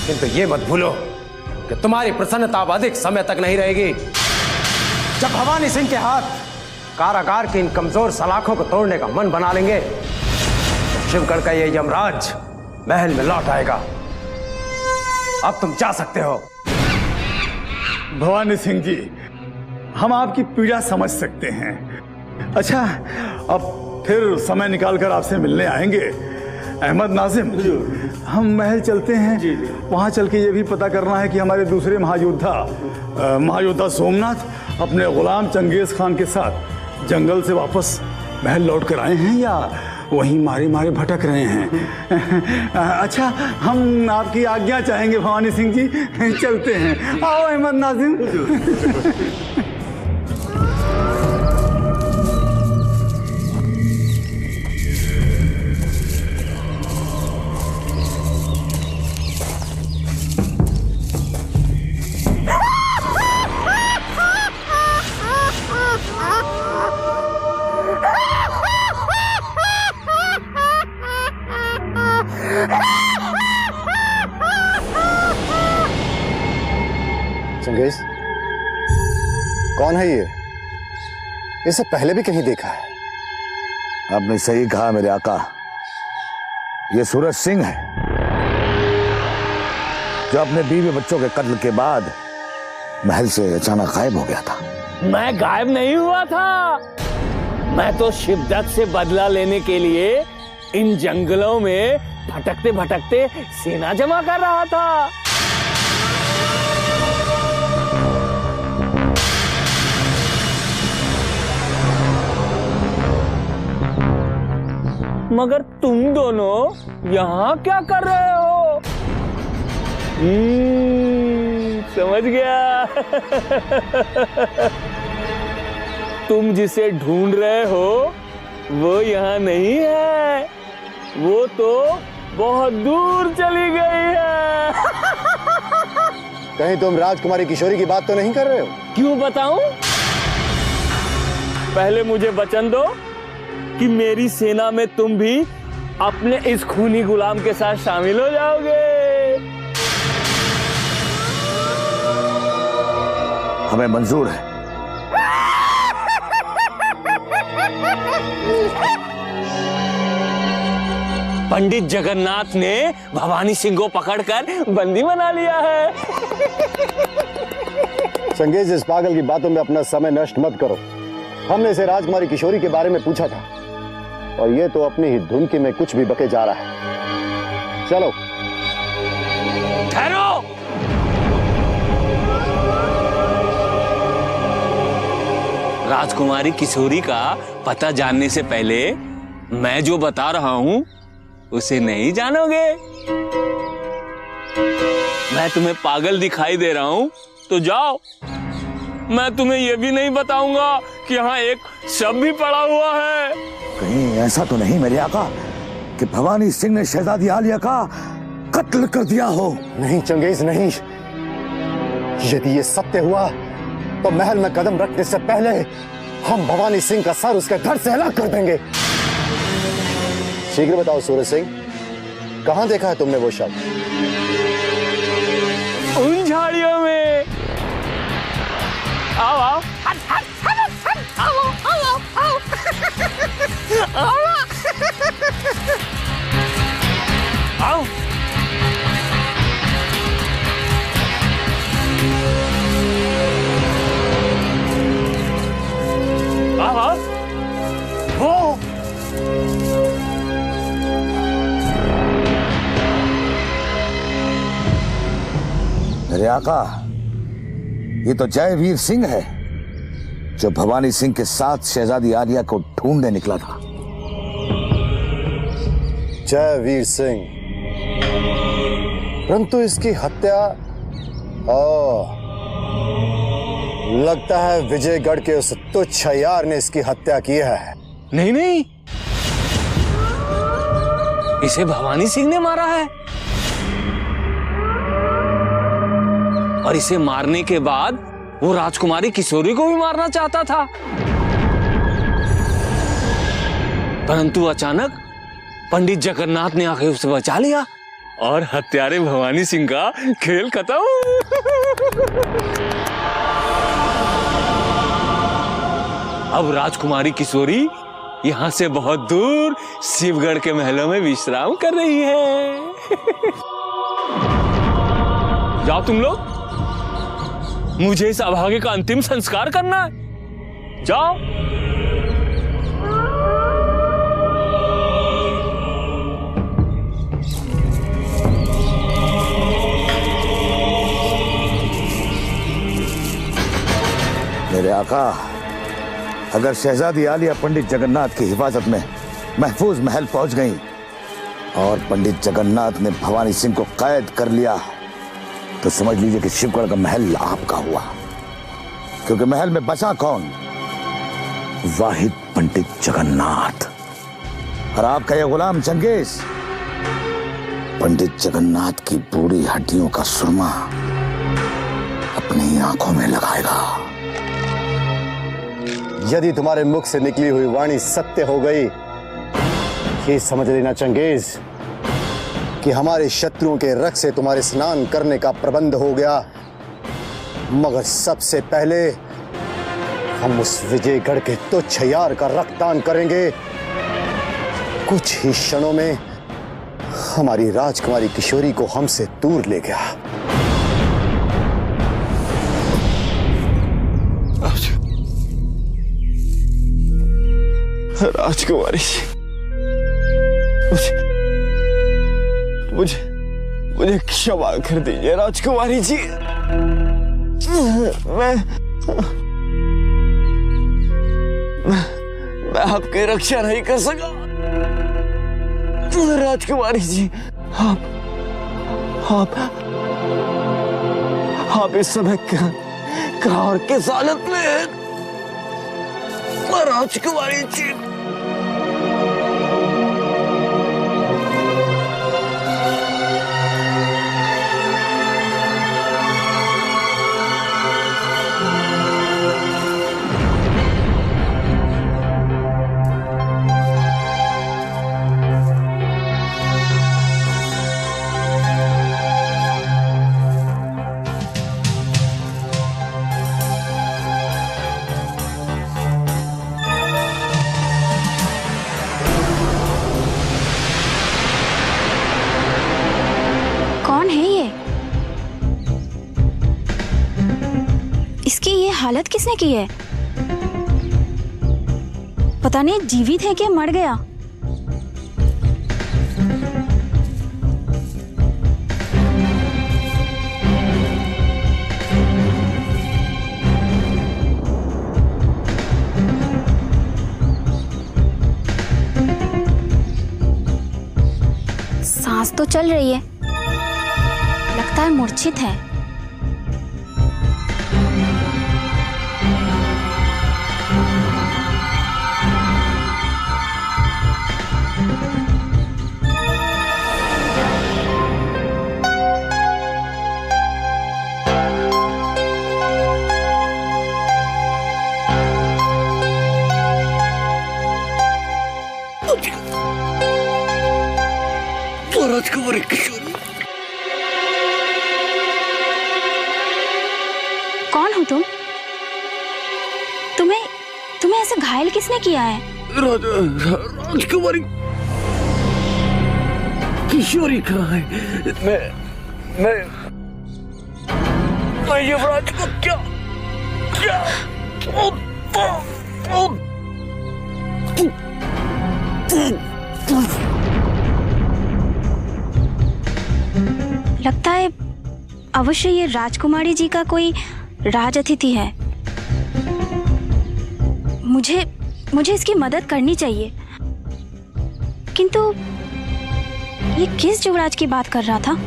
किंतु ये मत भूलो कि तुम्हारी प्रसन्नता अब अधिक समय तक नहीं रहेगी। जब भवानी सिंह के हाथ कारागार की इन कमजोर सलाखों को तोड़ने का मन बना लेंगे, तो शिवगढ़ का ये यमराज महल में लौट आएगा। अब तुम जा सकते हो। भवानी सिंह जी, हम आपकी पीड़ा समझ सकते हैं। अच्छा, अब फिर समय निकालकर आपसे मिलने आएंगे। अहमद नाजिम, हम महल चलते हैं। वहां चल के ये भी पता करना है कि हमारे दूसरे महायोद्धा सोमनाथ अपने गुलाम चंगेज खान के साथ जंगल से वापस महल लौट कर आए हैं या वहीं मारे मारे भटक रहे हैं। अच्छा, हम आपकी आज्ञा चाहेंगे भवानी सिंह जी, चलते हैं। आओ अहमद नाजिम। चंगेज, कौन है ये? इसे पहले भी कहीं देखा है। आपने सही कहा मेरे आका, ये सूरज सिंह है जो अपने बीवी बच्चों के कत्ल के बाद महल से अचानक गायब हो गया था। मैं गायब नहीं हुआ था, मैं तो शिवदत्त से बदला लेने के लिए इन जंगलों में भटकते भटकते सेना जमा कर रहा था। मगर तुम दोनों यहाँ क्या कर रहे हो? समझ गया। तुम जिसे ढूंढ रहे हो वो यहाँ नहीं है, वो तो बहुत दूर चली गई है। कहीं तुम राजकुमारी किशोरी की बात तो नहीं कर रहे हो? क्यों बताऊं? पहले मुझे वचन दो कि मेरी सेना में तुम भी अपने इस खूनी गुलाम के साथ शामिल हो जाओगे। हमें मंजूर है। पंडित जगन्नाथ ने भवानी सिंह को पकड़कर बंदी बना लिया है। चंगेज, इस पागल की बातों में अपना समय नष्ट मत करो। हमने इसे राजकुमारी किशोरी के बारे में पूछा था और ये तो अपनी ही धुनकी में कुछ भी बके जा रहा है। चलो। ठहरो। राजकुमारी किशोरी का पता जानने से पहले मैं जो बता रहा हूं उसे नहीं जानोगे। मैं तुम्हें पागल दिखाई दे रहा हूं तो जाओ। मैं तुम्हें यह भी नहीं बताऊंगा कि यहाँ एक शव भी पड़ा हुआ है। कहीं ऐसा तो नहीं मेरे आका कि भवानी सिंह ने शहजादी आलिया का कत्ल कर दिया हो? नहीं चंगेज, नहीं। यदि ये सत्य हुआ तो महल में कदम रखने से पहले हम भवानी सिंह का सर उसके घर से अलग कर देंगे। शीघ्र बताओ सूरज सिंह, कहां देखा है तुमने वो शव? उन झाड़ियों में। आओ आओ आओ आओ आओ आओ। आओ वो आका, ये तो जयवीर सिंह है जो भवानी सिंह के साथ शहजादी आलिया को ढूंढने निकला था। जयवीर सिंह, परंतु इसकी हत्या लगता है विजयगढ़ के उस तुच्छ यार ने इसकी हत्या की है। नहीं नहीं, इसे भवानी सिंह ने मारा है, और इसे मारने के बाद वो राजकुमारी किशोरी को भी मारना चाहता था, परंतु अचानक पंडित जगन्नाथ ने आके उसे बचा लिया और हत्यारे भवानी सिंह का खेल खत्म। अब राजकुमारी किशोरी यहां से बहुत दूर शिवगढ़ के महलों में विश्राम कर रही है। जाओ तुम लोग, मुझे इस अभागे का अंतिम संस्कार करना है। जाओ। मेरे आका, अगर शहजादी आलिया पंडित जगन्नाथ की हिफाजत में महफूज महल पहुंच गई और पंडित जगन्नाथ ने भवानी सिंह को कैद कर लिया, तो समझ लीजिए कि शिवगढ़ का महल आपका हुआ, क्योंकि महल में बचा कौन? वाहिद पंडित जगन्नाथ, और आपका यह गुलाम चंगेज पंडित जगन्नाथ की बूढ़ी हड्डियों का सुरमा अपनी आंखों में लगाएगा। यदि तुम्हारे मुख से निकली हुई वाणी सत्य हो गई, ये समझ लेना चंगेज कि हमारे शत्रुओं के रक्त से तुम्हारे स्नान करने का प्रबंध हो गया। मगर सबसे पहले हम उस विजयगढ़ के तुच्छ यार का रक्तदान करेंगे। कुछ ही क्षणों में हमारी राजकुमारी किशोरी को हमसे दूर ले गया। राजकुमारी जी, मुझे क्षमा कर दीजिए राजकुमारी जी। मैं आपकी रक्षा नहीं कर सका राजकुमारी जी। आप इस समय कहाँ और किस हालत में हैं राजकुमारी जी? हालत किसने की है? पता नहीं जीवित है क्या मर गया। सांस तो चल रही है, लगता है मूर्छित है। कौन हो तुम? तुम्हें ऐसे घायल किसने किया है? राजकुमारी किशोरी कहाँ है? मैं युवराज को क्या लगता है अवश्य ये राजकुमारी जी का कोई राज अतिथि है। मुझे इसकी मदद करनी चाहिए। किंतु ये किस युवराज की बात कर रहा था?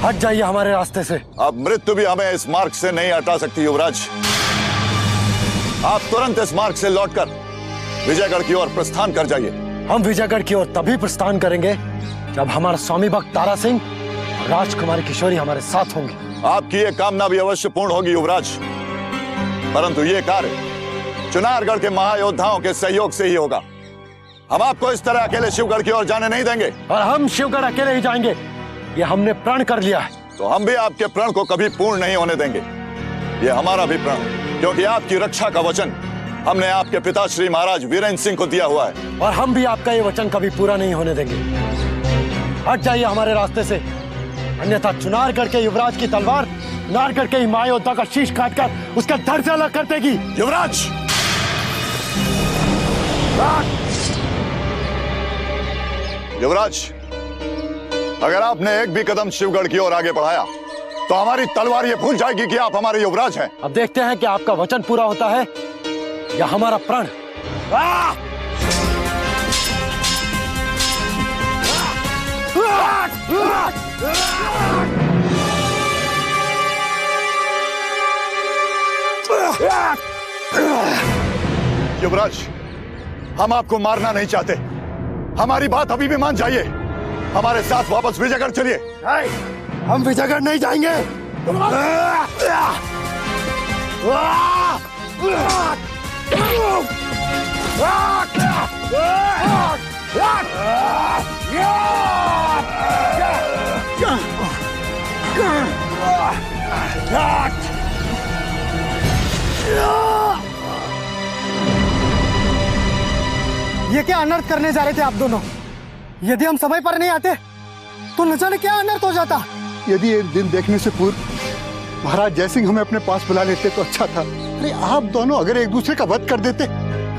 हट जाइए हमारे रास्ते से। अब मृत्यु भी हमें इस मार्ग से नहीं हटा सकती युवराज। आप तुरंत इस मार्ग से लौटकर विजयगढ़ की ओर प्रस्थान कर जाइए। हम विजयगढ़ की ओर तभी प्रस्थान करेंगे जब हमारा स्वामी भक्त तारा सिंह और राजकुमारी किशोरी हमारे साथ होंगे। आपकी ये कामना भी अवश्य पूर्ण होगी युवराज, परंतु ये कार्य चुनारगढ़ के महायोद्धाओं के सहयोग से ही होगा। हम आपको इस तरह अकेले शिवगढ़ की ओर जाने नहीं देंगे। और हम शिवगढ़ अकेले ही जाएंगे, ये हमने प्रण कर लिया है। तो हम भी आपके प्रण को कभी पूर्ण नहीं होने देंगे। ये हमारा भी प्रण, क्योंकि आपकी रक्षा का वचन हमने आपके पिता श्री महाराज वीरेंद्र सिंह को दिया हुआ है। और हम भी आपका ये वचन कभी पूरा नहीं होने देंगे। हट जाइए हमारे रास्ते से, अन्यथा चुनारगढ़ के युवराज की तलवार नारगढ़ के महायोद्धा का शीश काटकर उसका धड़ से अलग कर देगी। युवराज, युवराज, अगर आपने एक भी कदम शिवगढ़ की ओर आगे बढ़ाया तो हमारी तलवार ये भूल जाएगी कि आप हमारे युवराज हैं। अब देखते हैं कि आपका वचन पूरा होता है या हमारा प्रण। युवराज, हम आपको मारना नहीं चाहते, हमारी बात अभी भी मान जाइए। हमारे साथ वापस विजयगढ़ चलिए। हम विजयगढ़ नहीं जाएंगे। ये क्या अनर्थ करने जा रहे थे आप दोनों? यदि हम समय पर नहीं आते तो न जाने क्या अनर्थ हो जाता। यदि एक दिन देखने से पूर्व महाराज जयसिंह हमें अपने पास बुला लेते तो अच्छा था। अरे आप दोनों अगर एक दूसरे का वध कर देते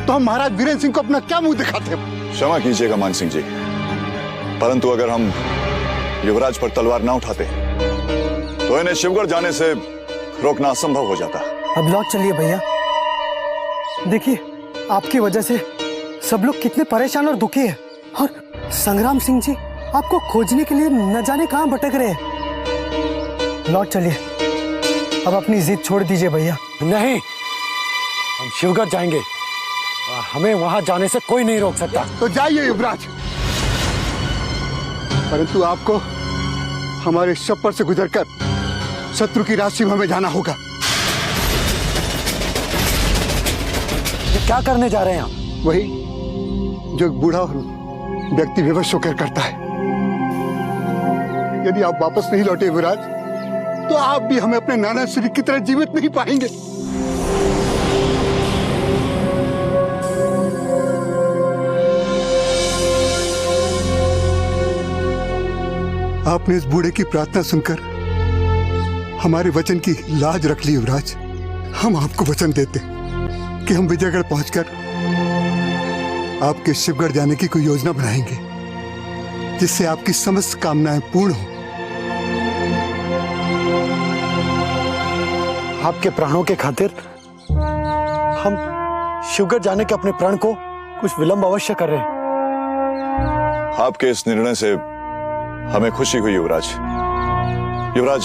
तो हम महाराज वीरेंद्र सिंह को अपना क्या मुंह दिखाते? क्षमा कीजिएगा मान सिंह जी, परंतु अगर हम युवराज पर तलवार न उठाते तो इन्हें शिवगढ़ जाने से रोकना असंभव हो जाता। अब लौट चलिए भैया। देखिए, आपकी वजह से सब लोग कितने परेशान और दुखी हैं। और संग्राम सिंह जी आपको खोजने के लिए न जाने कहां भटक रहे हैं। लौट चलिए, अब अपनी जिद छोड़ दीजिए भैया। नहीं, हम शिवगढ़ जाएंगे और हमें वहां जाने से कोई नहीं रोक सकता। तो जाइए युवराज, परंतु आपको हमारे छप्पर से गुजरकर शत्रु की राजसीमा में जाना होगा। ये क्या करने जा रहे हैं आप? वही जो एक बूढ़ा व्यक्ति विवश होकर करता है। यदि आप वापस नहीं लौटे युवराज, तो आप भी हमें अपने नाना श्री की तरह जीवित नहीं पाएंगे। आपने इस बूढ़े की प्रार्थना सुनकर हमारे वचन की लाज रख ली युवराज। हम आपको वचन देते कि हम विजयगढ़ पहुंचकर आपके शिवगढ़ जाने की कोई योजना बनाएंगे जिससे आपकी समस्त कामनाएं पूर्ण हो। आपके प्राणों के खातिर हम शिवगढ़ जाने के अपने प्रण को कुछ विलंब अवश्य कर रहे हैं। आपके इस निर्णय से हमें खुशी हुई युवराज। युवराज,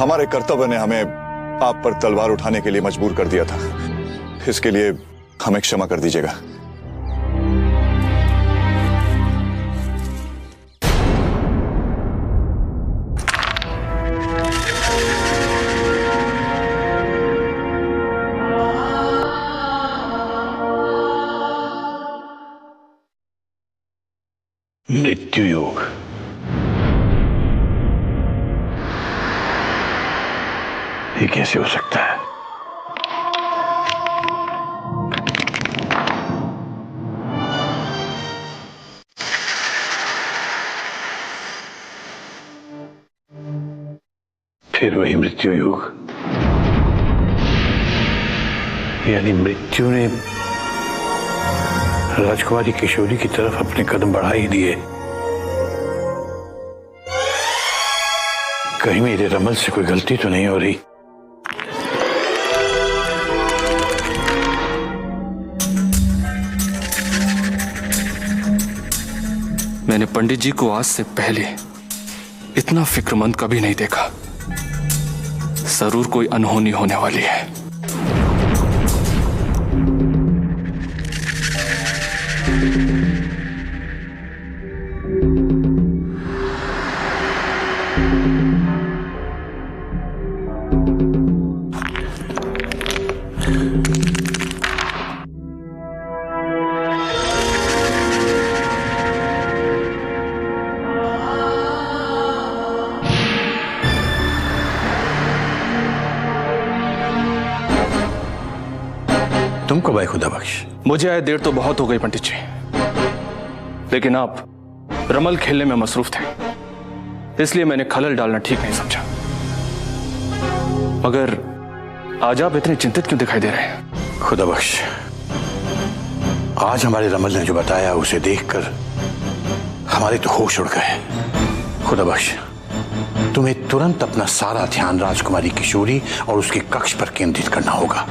हमारे कर्तव्य ने हमें आप पर तलवार उठाने के लिए मजबूर कर दिया था। इसके लिए हमें क्षमा कर दीजिएगा। मृत्यु योग। ये कैसे हो सकता है? फिर वही मृत्यु योग, यानी मृत्यु ने राजकुमारी किशोरी की तरफ अपने कदम बढ़ा ही दिए। कहीं मेरे रमल से कोई गलती तो नहीं हो रही? मैंने पंडित जी को आज से पहले इतना फिक्रमंद कभी नहीं देखा। जरूर कोई अनहोनी होने वाली है। तुम कब आए खुदा बख्श? मुझे आए देर तो बहुत हो गई पंडित जी, लेकिन आप रमल खेलने में मसरूफ थे, इसलिए मैंने खलल डालना ठीक नहीं समझा। मगर आज आप इतने चिंतित क्यों दिखाई दे रहे हैं? खुदा बख्श, आज हमारे रमल ने जो बताया उसे देखकर हमारे तो होश उड़ गए। खुदा बख्श, तुम्हें तुरंत अपना सारा ध्यान राजकुमारी किशोरी और उसके कक्ष पर केंद्रित करना होगा,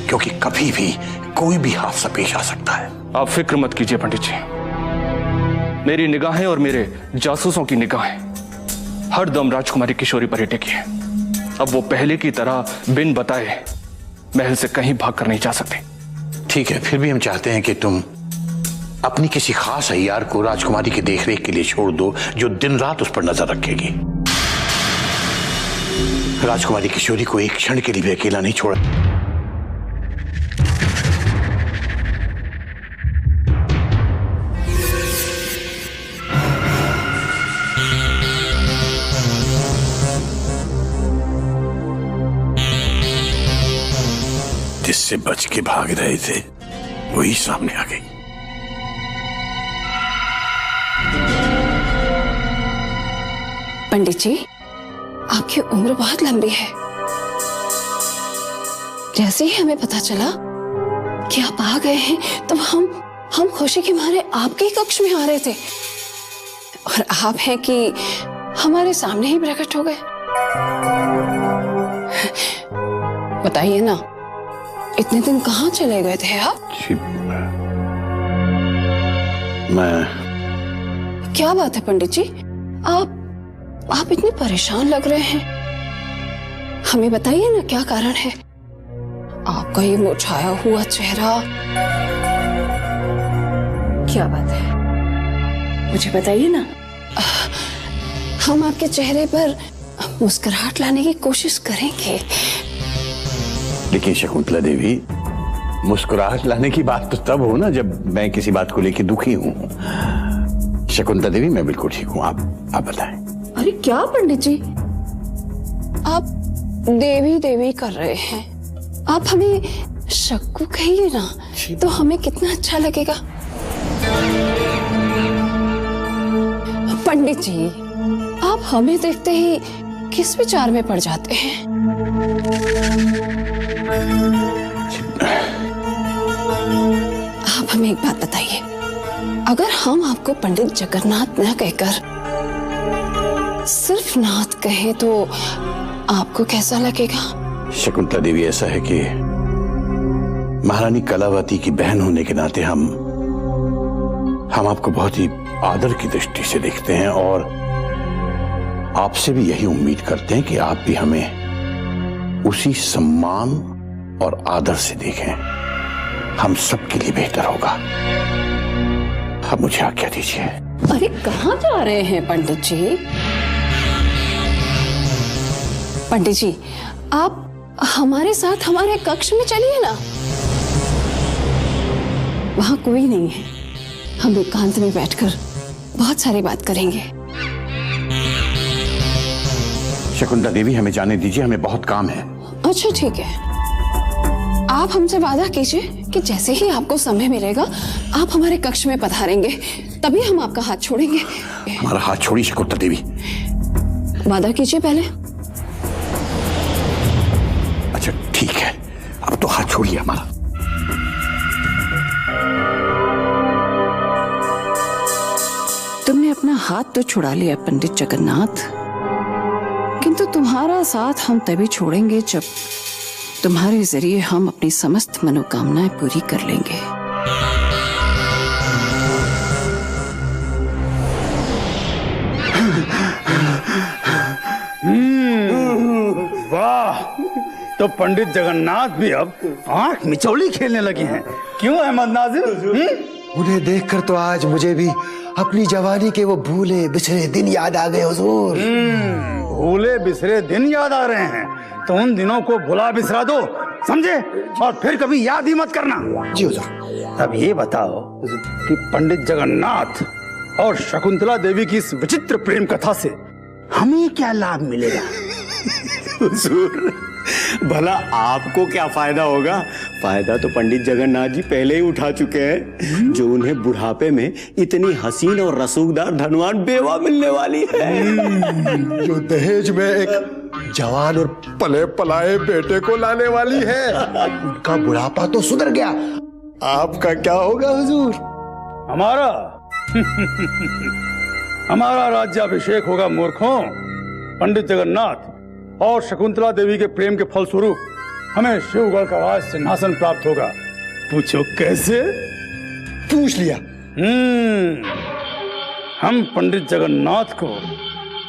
क्योंकि कभी भी कोई भी हादसा पेश आ सकता है। आप फिक्र मत कीजिए पंडित जी, मेरी निगाहें और मेरे जासूसों की निगाहें हर दम राजकुमारी किशोरी पर ही टिकी है। अब वो पहले की तरह बिन बताए महल से कहीं भागकर नहीं जा सकते। ठीक है, फिर भी हम चाहते हैं कि तुम अपनी किसी खास अय्यार को राजकुमारी की देखरेख के लिए छोड़ दो, जो दिन रात उस पर नजर रखेगी। राजकुमारी किशोरी को एक क्षण के लिए भी अकेला नहीं छोड़ा। जिससे बच के भाग रहे थे वही सामने आ गई। पंडित जी, आपकी उम्र बहुत लंबी है। जैसे ही हमें पता चला कि आप आ गए हैं, तो हम खुशी के मारे आपके ही कक्ष में आ रहे थे, और आप हैं कि हमारे सामने ही प्रकट हो गए। बताइए ना, इतने दिन कहाँ चले गए थे आप? मैं क्या बात है पंडित जी, आप इतने परेशान लग रहे हैं। हमें बताइए ना, क्या कारण है? आपका ये मुरझाया हुआ चेहरा, क्या बात है? मुझे बताइए ना। हम आपके चेहरे पर मुस्कुराहट लाने की कोशिश करेंगे। लेकिन शकुंतला देवी, मुस्कुराहट लाने की बात तो तब हो ना जब मैं किसी बात को लेकर दुखी हूँ। शकुंतला देवी, मैं बिल्कुल ठीक हूँ। आप बताएं। अरे क्या पंडित जी, आप देवी देवी कर रहे हैं। आप हमें शक्कू कहिए ना, तो हमें कितना अच्छा लगेगा। पंडित जी, आप हमें देखते ही किस विचार में पड़ जाते हैं? आप हमें एक बात बताइए, अगर हम आपको पंडित जगन्नाथ न कहकर सिर्फ नाथ कहें तो आपको कैसा लगेगा? शकुंतला देवी, ऐसा है कि महारानी कलावती की बहन होने के नाते हम आपको बहुत ही आदर की दृष्टि से देखते हैं, आपसे भी यही उम्मीद करते हैं कि आप भी हमें उसी सम्मान और आदर से देखें। हम सबके लिए बेहतर होगा। अब मुझे आज्ञा दीजिए। अरे कहाँ जा रहे हैं पंडित जी? पंडित जी, आप हमारे साथ हमारे कक्ष में चलिए ना। वहां कोई नहीं है, हम एकांत में बैठकर बहुत सारी बात करेंगे। शकुंतला देवी, हमें जाने दीजिए, हमें बहुत काम है। अच्छा ठीक है, आप हमसे वादा कीजिए कि जैसे ही आपको समय मिलेगा आप हमारे कक्ष में पधारेंगे, तभी हम आपका हाथ छोड़ेंगे। हमारा हाथ छोड़िए शकुंतला देवी। वादा कीजिए पहले। अच्छा ठीक है, अब तो हाथ छोड़िए हमारा। तुमने अपना हाथ तो छुड़ा लिया पंडित जगन्नाथ, किंतु तुम्हारा साथ हम तभी छोड़ेंगे जब तुम्हारे जरिए हम अपनी समस्त मनोकामनाएं पूरी कर लेंगे। वाह, तो पंडित जगन्नाथ भी अब आंख मिचौली खेलने लगे हैं। क्यों अहमद नाजिर? उन्हें देखकर तो आज मुझे भी अपनी जवानी के वो भूले बिछड़े दिन याद आ गए हुजूर। भूले बिसरे दिन याद आ रहे हैं तो उन दिनों को भुला बिसरा दो, समझे? और फिर कभी याद ही मत करना। जी हुजूर। अब ये बताओ कि पंडित जगन्नाथ और शकुंतला देवी की इस विचित्र प्रेम कथा से हमें क्या लाभ मिलेगा? हुजूर, भला आपको क्या फायदा होगा? फायदा तो पंडित जगन्नाथ जी पहले ही उठा चुके हैं, जो उन्हें बुढ़ापे में इतनी हसीन और रसूखदार धनवान बेवा मिलने वाली है, जो दहेज में एक जवान और पले पलाए बेटे को लाने वाली है। उनका बुढ़ापा तो सुधर गया, आपका क्या होगा हुजूर? हमारा राज्याभिषेक होगा मूर्खों। पंडित जगन्नाथ और शकुंतला देवी के प्रेम के फलस्वरूप हमें शिवगढ़ का राज सिंहासन प्राप्त होगा। पूछो कैसे? पूछ लिया। हम पंडित जगन्नाथ को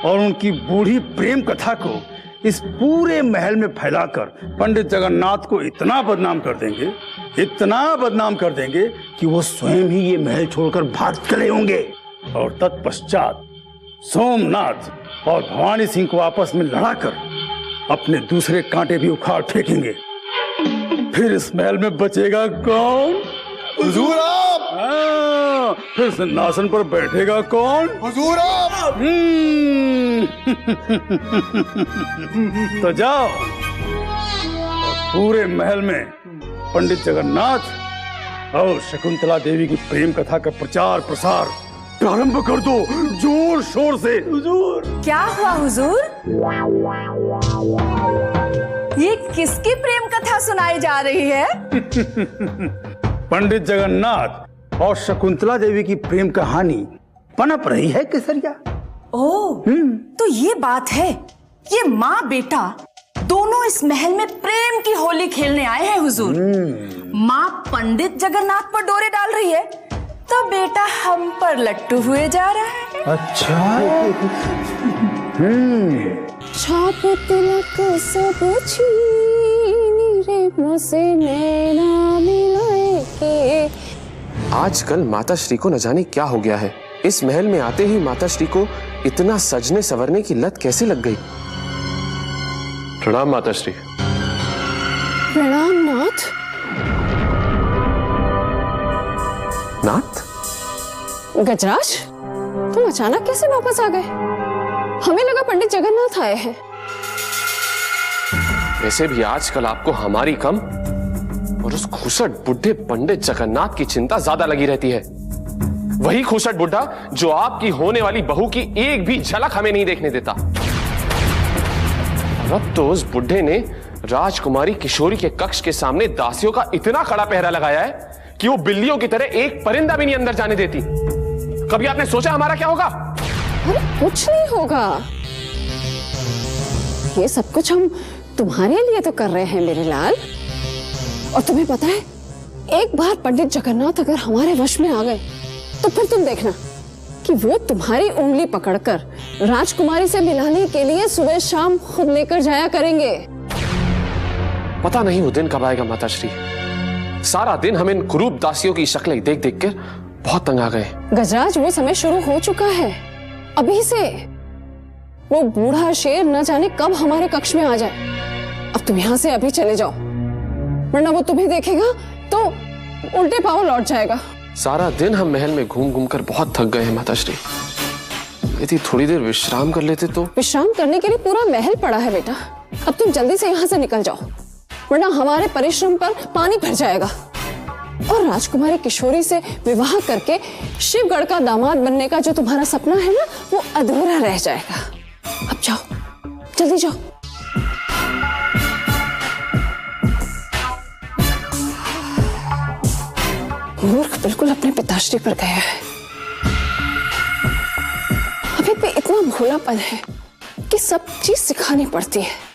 और उनकी बूढ़ी प्रेम कथा को इस पूरे महल में फैलाकर पंडित जगन्नाथ को इतना बदनाम कर देंगे, इतना बदनाम कर देंगे कि वो स्वयं ही ये महल छोड़कर भाग चले होंगे। और तत्पश्चात सोमनाथ और भवानी सिंह को आपस में लड़ाकर अपने दूसरे कांटे भी उखाड़ फेंकेंगे। फिर इस महल में बचेगा कौन? हुजूर आप। फिर सिंहासन पर बैठेगा कौन? हुजूर आप। तो जाओ, पूरे महल में पंडित जगन्नाथ और शकुंतला देवी की प्रेम कथा का प्रचार प्रसार प्रारंभ कर दो, जोर शोर से। हुजूर। क्या हुआ हुजूर? ये किसकी प्रेम कथा सुनाई जा रही है? पंडित जगन्नाथ और शकुंतला देवी की प्रेम कहानी पनप रही है केसरिया। ओह, तो ये बात है। ये माँ बेटा दोनों इस महल में प्रेम की होली खेलने आए हैं हुजूर। माँ पंडित जगन्नाथ पर डोरे डाल रही है तो बेटा हम पर लट्टू हुए जा रहा है। अच्छा। छाप तिलक सब छीनी रे मुझसे नैना मिलाए के। आजकल माता श्री को न जाने क्या हो गया है। इस महल में आते ही माता श्री को इतना सजने संवरने की लत कैसे लग गई? प्रणाम माता श्री। प्रणाम नाथ। नाथ? गजराज, तुम अचानक कैसे वापस आ गए? हमें लगा पंडित जगन्नाथ आए हैं। वैसे भी आजकल आपको हमारी कम और उस खुसट बुढ़े पंडित जगन्नाथ की चिंता ज्यादा लगी रहती है। वही खुसट बुढ़ा जो आपकी होने वाली बहू की एक भी झलक हमें नहीं देखने देता। अब तो उस बुढ़े ने राजकुमारी किशोरी के कक्ष के सामने दासियों का इतना कड़ा पहरा लगाया है कि वो बिल्लियों की तरह एक परिंदा भी नहीं अंदर जाने देती। कभी आपने सोचा हमारा क्या होगा? अरे कुछ नहीं होगा। ये सब कुछ हम तुम्हारे लिए तो कर रहे हैं मेरे लाल। और तुम्हें पता है, एक बार पंडित जगन्नाथ अगर हमारे वश में आ गए तो फिर तुम देखना कि वो तुम्हारी उंगली पकड़कर राजकुमारी से मिलाने के लिए सुबह शाम खुद लेकर जाया करेंगे। पता नहीं वो दिन कब आएगा माताश्री। सारा दिन हम इन कुरूप दासियों की शक्लें देख देख कर बहुत तंग आ गए। गजराज, वो समय शुरू हो चुका है अभी से। वो बूढ़ा शेर न जाने कब हमारे कक्ष में आ जाए। अब तुम यहाँ से अभी चले जाओ, वरना वो तुम्हें देखेगा तो उल्टे पांव लौट जाएगा। सारा दिन हम महल में घूम घूम कर बहुत थक गए हैं माताश्री। यदि थोड़ी देर विश्राम कर लेते तो। विश्राम करने के लिए पूरा महल पड़ा है बेटा। अब तुम जल्दी से यहाँ से निकल जाओ, वरना हमारे परिश्रम पर पानी भर जाएगा और राजकुमारी किशोरी से विवाह करके शिवगढ़ का दामाद बनने का जो तुम्हारा सपना है ना, वो अधूरा रह जाएगा। अब जाओ, जल्दी जाओ। मूर्ख बिल्कुल अपने पिताश्री पर गया है। अभी भी इतना भोलापन है कि सब चीज सिखानी पड़ती है।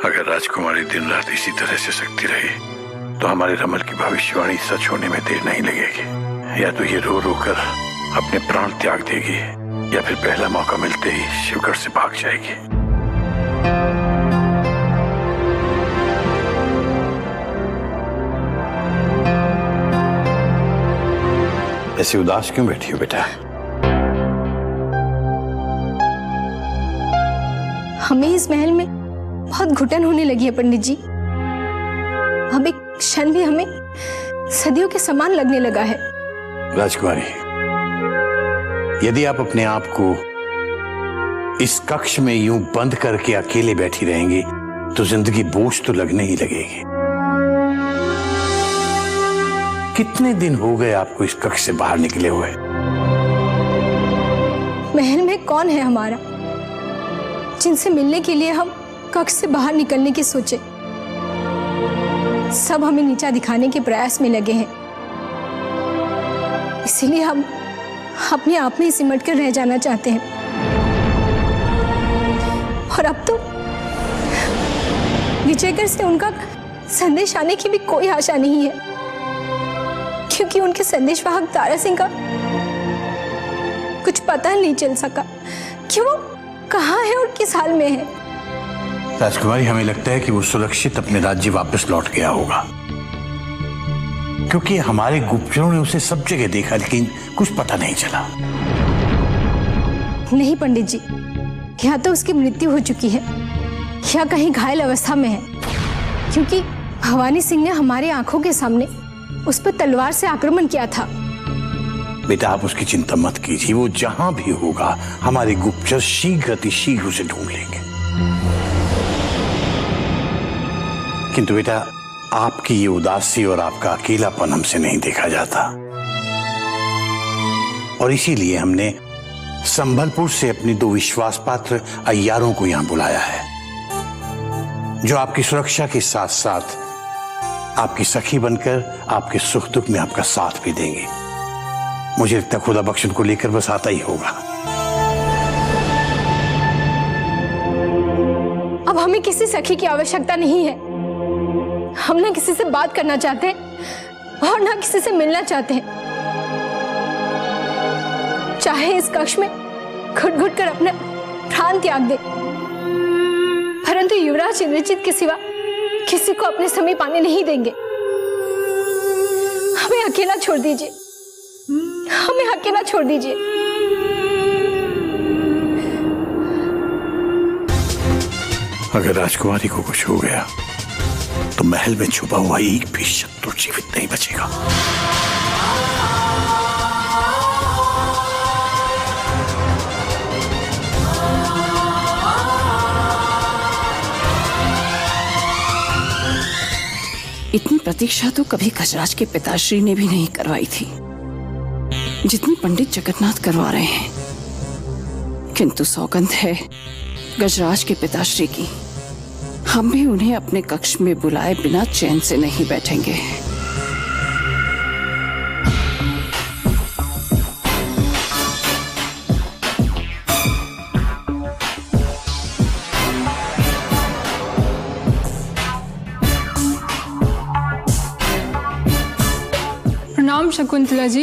अगर राजकुमारी दिन रात इसी तरह से सकती रही तो हमारे रमल की भविष्यवाणी सच होने में देर नहीं लगेगी। या तो ये रो रो कर अपने प्राण त्याग देगी, या फिर पहला मौका मिलते ही शिवगढ़ से भाग जाएगी। ऐसे उदास क्यों बैठी हो बेटा? हमें इस महल में बहुत घुटन होने लगी है पंडित जी। अब एक क्षण भी हमें सदियों के समान लगने लगा है। राजकुमारी, यदि आप अपने आप को इस कक्ष में यूं बंद करके अकेले बैठी रहेंगी तो जिंदगी बोझ तो लगने ही लगेगी। कितने दिन हो गए आपको इस कक्ष से बाहर निकले हुए? महल में कौन है हमारा जिनसे मिलने के लिए हम कक्ष से बाहर निकलने की सोचे? सब हमें नीचा दिखाने के प्रयास में लगे हैं, इसीलिए हम अपने आप में सिमट कर रह जाना चाहते हैं। और अब तो विजयगढ़ से उनका संदेश आने की भी कोई आशा नहीं है, क्योंकि उनके संदेशवाहक तारा सिंह का कुछ पता नहीं चल सका कि वो कहाँ है और किस हाल में है। राजकुमारी, हमें लगता है कि वो सुरक्षित अपने राज्य वापस लौट गया होगा, क्योंकि हमारे गुप्तचरों ने उसे सब जगह देखा लेकिन कुछ पता नहीं चला। नहीं पंडित जी, या तो उसकी मृत्यु हो चुकी है या कहीं घायल अवस्था में है, क्योंकि भवानी सिंह ने हमारी आंखों के सामने उस पर तलवार से आक्रमण किया था। बेटा, आप उसकी चिंता मत कीजिए, वो जहां भी होगा हमारे गुप्तचर शीघ्र अतिशीघ्र उसे ढूंढ लेंगे। किंतु बेटा, आपकी ये उदासी और आपका अकेलापन हमसे नहीं देखा जाता, और इसीलिए हमने संभलपुर से अपनी 2 विश्वास पात्र अय्यारों को यहां बुलाया है, जो आपकी सुरक्षा के साथ साथ आपकी सखी बनकर आपके सुख दुख में आपका साथ भी देंगे। मुझे लगता है खुदा बख्शन को लेकर बस आता ही होगा। अब हमें किसी सखी की आवश्यकता नहीं है। हम ना किसी से बात करना चाहते हैं और ना किसी से मिलना चाहते हैं। चाहे इस कक्ष में घुट घुट कर अपना प्राण त्याग दे, परंतु युवराज इंद्रजीत के सिवा किसी को अपने समीप आने नहीं देंगे। हमें अकेला छोड़ दीजिए, हमें अकेला छोड़ दीजिए। अगर राजकुमारी को कुछ हो गया तो महल में छुपा हुआ एक भी शत्रु जीवित नहीं बचेगा। इतनी प्रतीक्षा तो कभी गजराज के पिताश्री ने भी नहीं करवाई थी, जितनी पंडित जगन्नाथ करवा रहे हैं। किंतु सौगंध है गजराज के पिताश्री की, हम भी उन्हें अपने कक्ष में बुलाए बिना चैन से नहीं बैठेंगे। प्रणाम शकुंतला जी।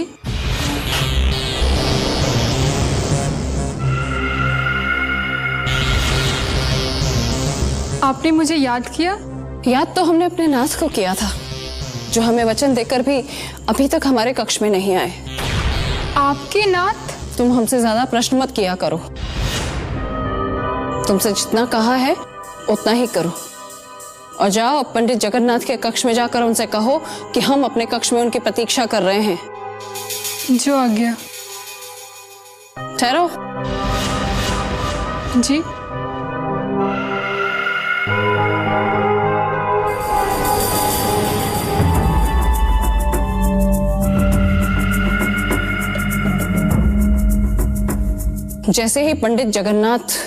आपने मुझे याद किया? याद तो हमने अपने नाथ को किया था, जो हमें वचन देकर भी अभी तक हमारे कक्ष में नहीं आए। आपके नाथ? तुम हमसे ज्यादा प्रश्न मत किया करो। तुमसे जितना कहा है उतना ही करो, और जाओ पंडित जगन्नाथ के कक्ष में जाकर उनसे कहो कि हम अपने कक्ष में उनकी प्रतीक्षा कर रहे हैं। जो आज्ञा। ठहरो। जी। जैसे ही पंडित जगन्नाथ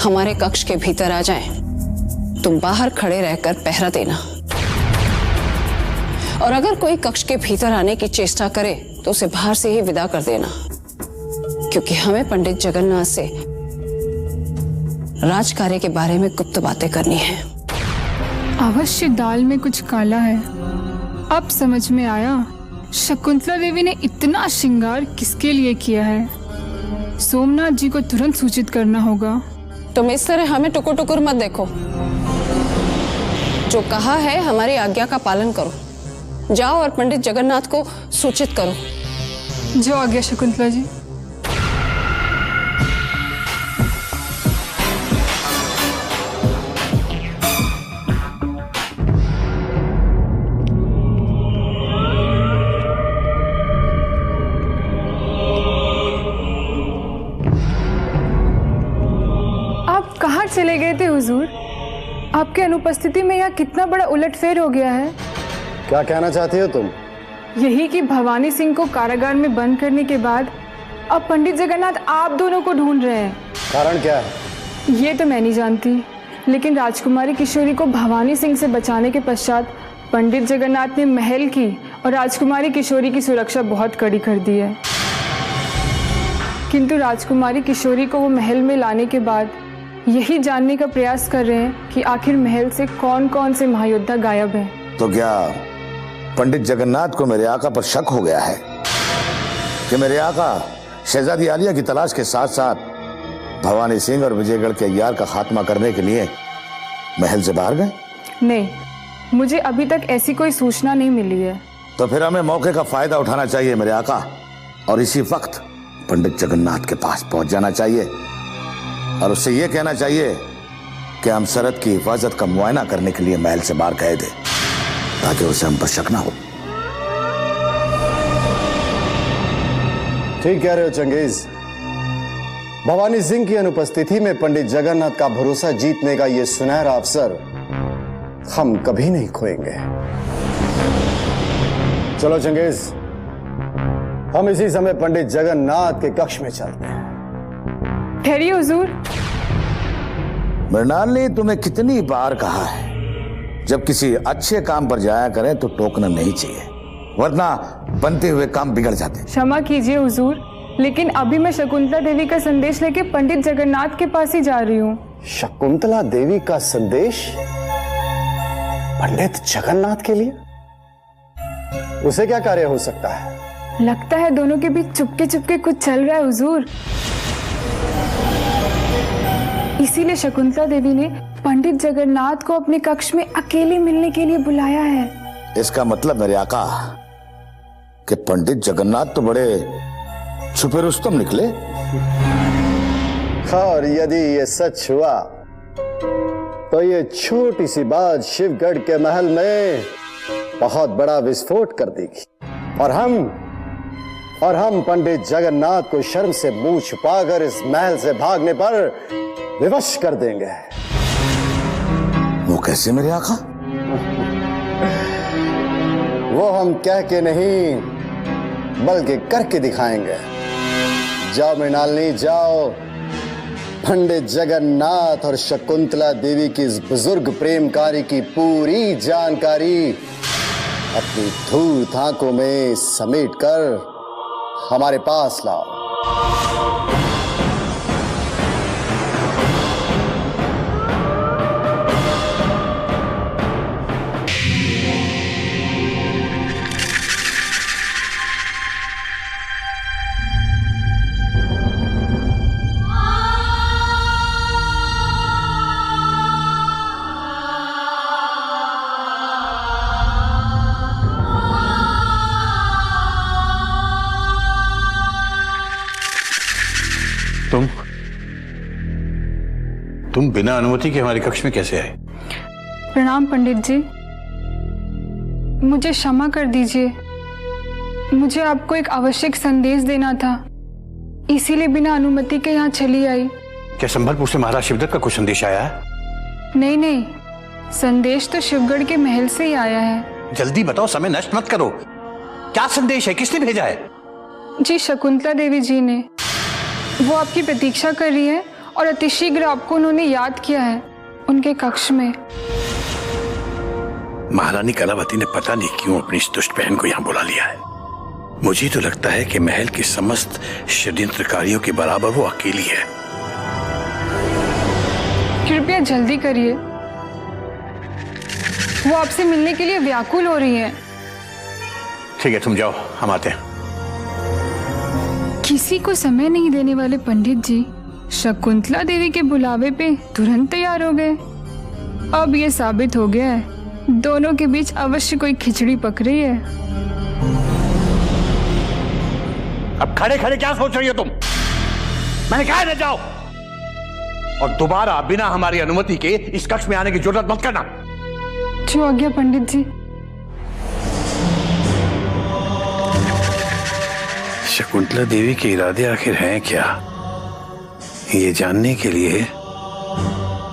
हमारे कक्ष के भीतर आ जाएं, तुम बाहर खड़े रहकर पहरा देना, और अगर कोई कक्ष के भीतर आने की चेष्टा करे तो उसे बाहर से ही विदा कर देना, क्योंकि हमें पंडित जगन्नाथ से राजकार्य के बारे में गुप्त बातें करनी है। अवश्य दाल में कुछ काला है। अब समझ में आया शकुंतला देवी ने इतना श्रृंगार किसके लिए किया है। सोमनाथ जी को तुरंत सूचित करना होगा। तुम इस तरह हमें टुकुर टुकुर मत देखो। जो कहा है हमारी आज्ञा का पालन करो। जाओ और पंडित जगन्नाथ को सूचित करो। जो आज्ञा शकुंतला जी। कहाँ चले गए थे हुजूर? आपके अनुपस्थिति में यहाँ कितना बड़ा उलटफेर हो गया है। क्या कहना चाहती हो तुम? यही कि भवानी सिंह को कारागार में बंद करने के बाद अब पंडित जगन्नाथ आप दोनों को ढूंढ रहे हैं। कारण क्या है? ये तो मैं नहीं जानती, लेकिन राजकुमारी किशोरी को भवानी सिंह से बचाने के पश्चात पंडित जगन्नाथ ने महल की और राजकुमारी किशोरी की सुरक्षा बहुत कड़ी कर दी है। किंतु राजकुमारी किशोरी को वो महल में लाने के बाद यही जानने का प्रयास कर रहे हैं कि आखिर महल से कौन कौन से महायोद्धा गायब हैं। तो क्या पंडित जगन्नाथ को मेरे आका पर शक हो गया है कि मेरे आका शहजादी आलिया की तलाश के साथ साथ भवानी सिंह और विजयगढ़ के अय्यार का खात्मा करने के लिए महल से बाहर गए? नहीं, मुझे अभी तक ऐसी कोई सूचना नहीं मिली है। तो फिर हमें मौके का फायदा उठाना चाहिए मेरे आका, और इसी वक्त पंडित जगन्नाथ के पास पहुंच जाना चाहिए और उससे यह कहना चाहिए कि हम शरद की हिफाजत का मुआयना करने के लिए महल से बाहर गए थे, ताकि उसे हम पर शक ना हो। ठीक कह रहे हो चंगेज। भवानी सिंह की अनुपस्थिति में पंडित जगन्नाथ का भरोसा जीतने का यह सुनहरा अवसर हम कभी नहीं खोएंगे। चलो चंगेज, हम इसी समय पंडित जगन्नाथ के कक्ष में चलते हैं। ठहरिए हुजूर। मृणालिनी, तुम्हें कितनी बार कहा है जब किसी अच्छे काम पर जाया करें तो टोकना नहीं चाहिए, वरना बनते हुए काम बिगड़ जाते। क्षमा कीजिए हुजूर, लेकिन अभी मैं शकुंतला देवी का संदेश लेके पंडित जगन्नाथ के पास ही जा रही हूँ। शकुंतला देवी का संदेश पंडित जगन्नाथ के लिए? उसे क्या कार्य हो सकता है? लगता है दोनों के बीच चुपके चुपके कुछ चल रहा है हुजूर। इसीलिए शकुंतला देवी ने पंडित जगन्नाथ को अपने कक्ष में अकेले मिलने के लिए बुलाया है। इसका मतलब मेरे आका कि पंडित जगन्नाथ तो बड़े छुपे रुस्तम निकले। और यदि ये सच हुआ तो ये छोटी सी बात शिवगढ़ के महल में बहुत बड़ा विस्फोट कर देगी, और हम पंडित जगन्नाथ को शर्म से मुंह छुपाकर इस महल से भागने पर विवश कर देंगे। वो कैसे मेरे आका? वो हम कह के नहीं बल्कि करके दिखाएंगे। जाओ मृणालिनी, जाओ। पंडित जगन्नाथ और शकुंतला देवी की इस बुजुर्ग प्रेमकारी की पूरी जानकारी अपनी धूर्त आंखों में समेटकर हमारे पास लाओ। तुम बिना अनुमति के हमारे कक्ष में कैसे आए? प्रणाम पंडित जी, मुझे क्षमा कर दीजिए। मुझे आपको एक आवश्यक संदेश देना था, इसीलिए बिना अनुमति के यहाँ चली आई। क्या संभलपुर से महाराज शिवदत्त का कुछ संदेश आया है? नहीं नहीं, संदेश तो शिवगढ़ के महल से ही आया है। जल्दी बताओ, समय नष्ट मत करो। क्या संदेश है, किसने भेजा है? जी शकुंतला देवी जी ने। वो आपकी प्रतीक्षा कर रही है और अतिशीघ्र आपको उन्होंने याद किया है उनके कक्ष में। महारानी कलावती ने पता नहीं क्यों अपनी इस दुष्ट बहन को यहाँ बुला लिया है। मुझे तो लगता है कि महल के समस्त षड्यंत्रकारियों के बराबर वो अकेली है। कृपया जल्दी करिए, वो आपसे मिलने के लिए व्याकुल हो रही है। ठीक है, तुम जाओ, हम आते हैं। किसी को समय नहीं देने वाले पंडित जी शकुंतला देवी के बुलावे पे तुरंत तैयार हो गए। अब ये साबित हो गया है दोनों के बीच अवश्य कोई खिचड़ी पक रही है। अब खड़े खड़े क्या सोच रही हो तुम? मैंने कहा न जाओ, और दोबारा बिना हमारी अनुमति के इस कक्ष में आने की जरूरत मत करना। जो आज्ञा पंडित जी। शकुंतला देवी के इरादे आखिर हैं क्या, ये जानने के लिए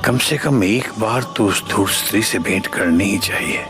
कम से कम एक बार तो उस धूर्त स्त्री से भेंट करनी ही चाहिए।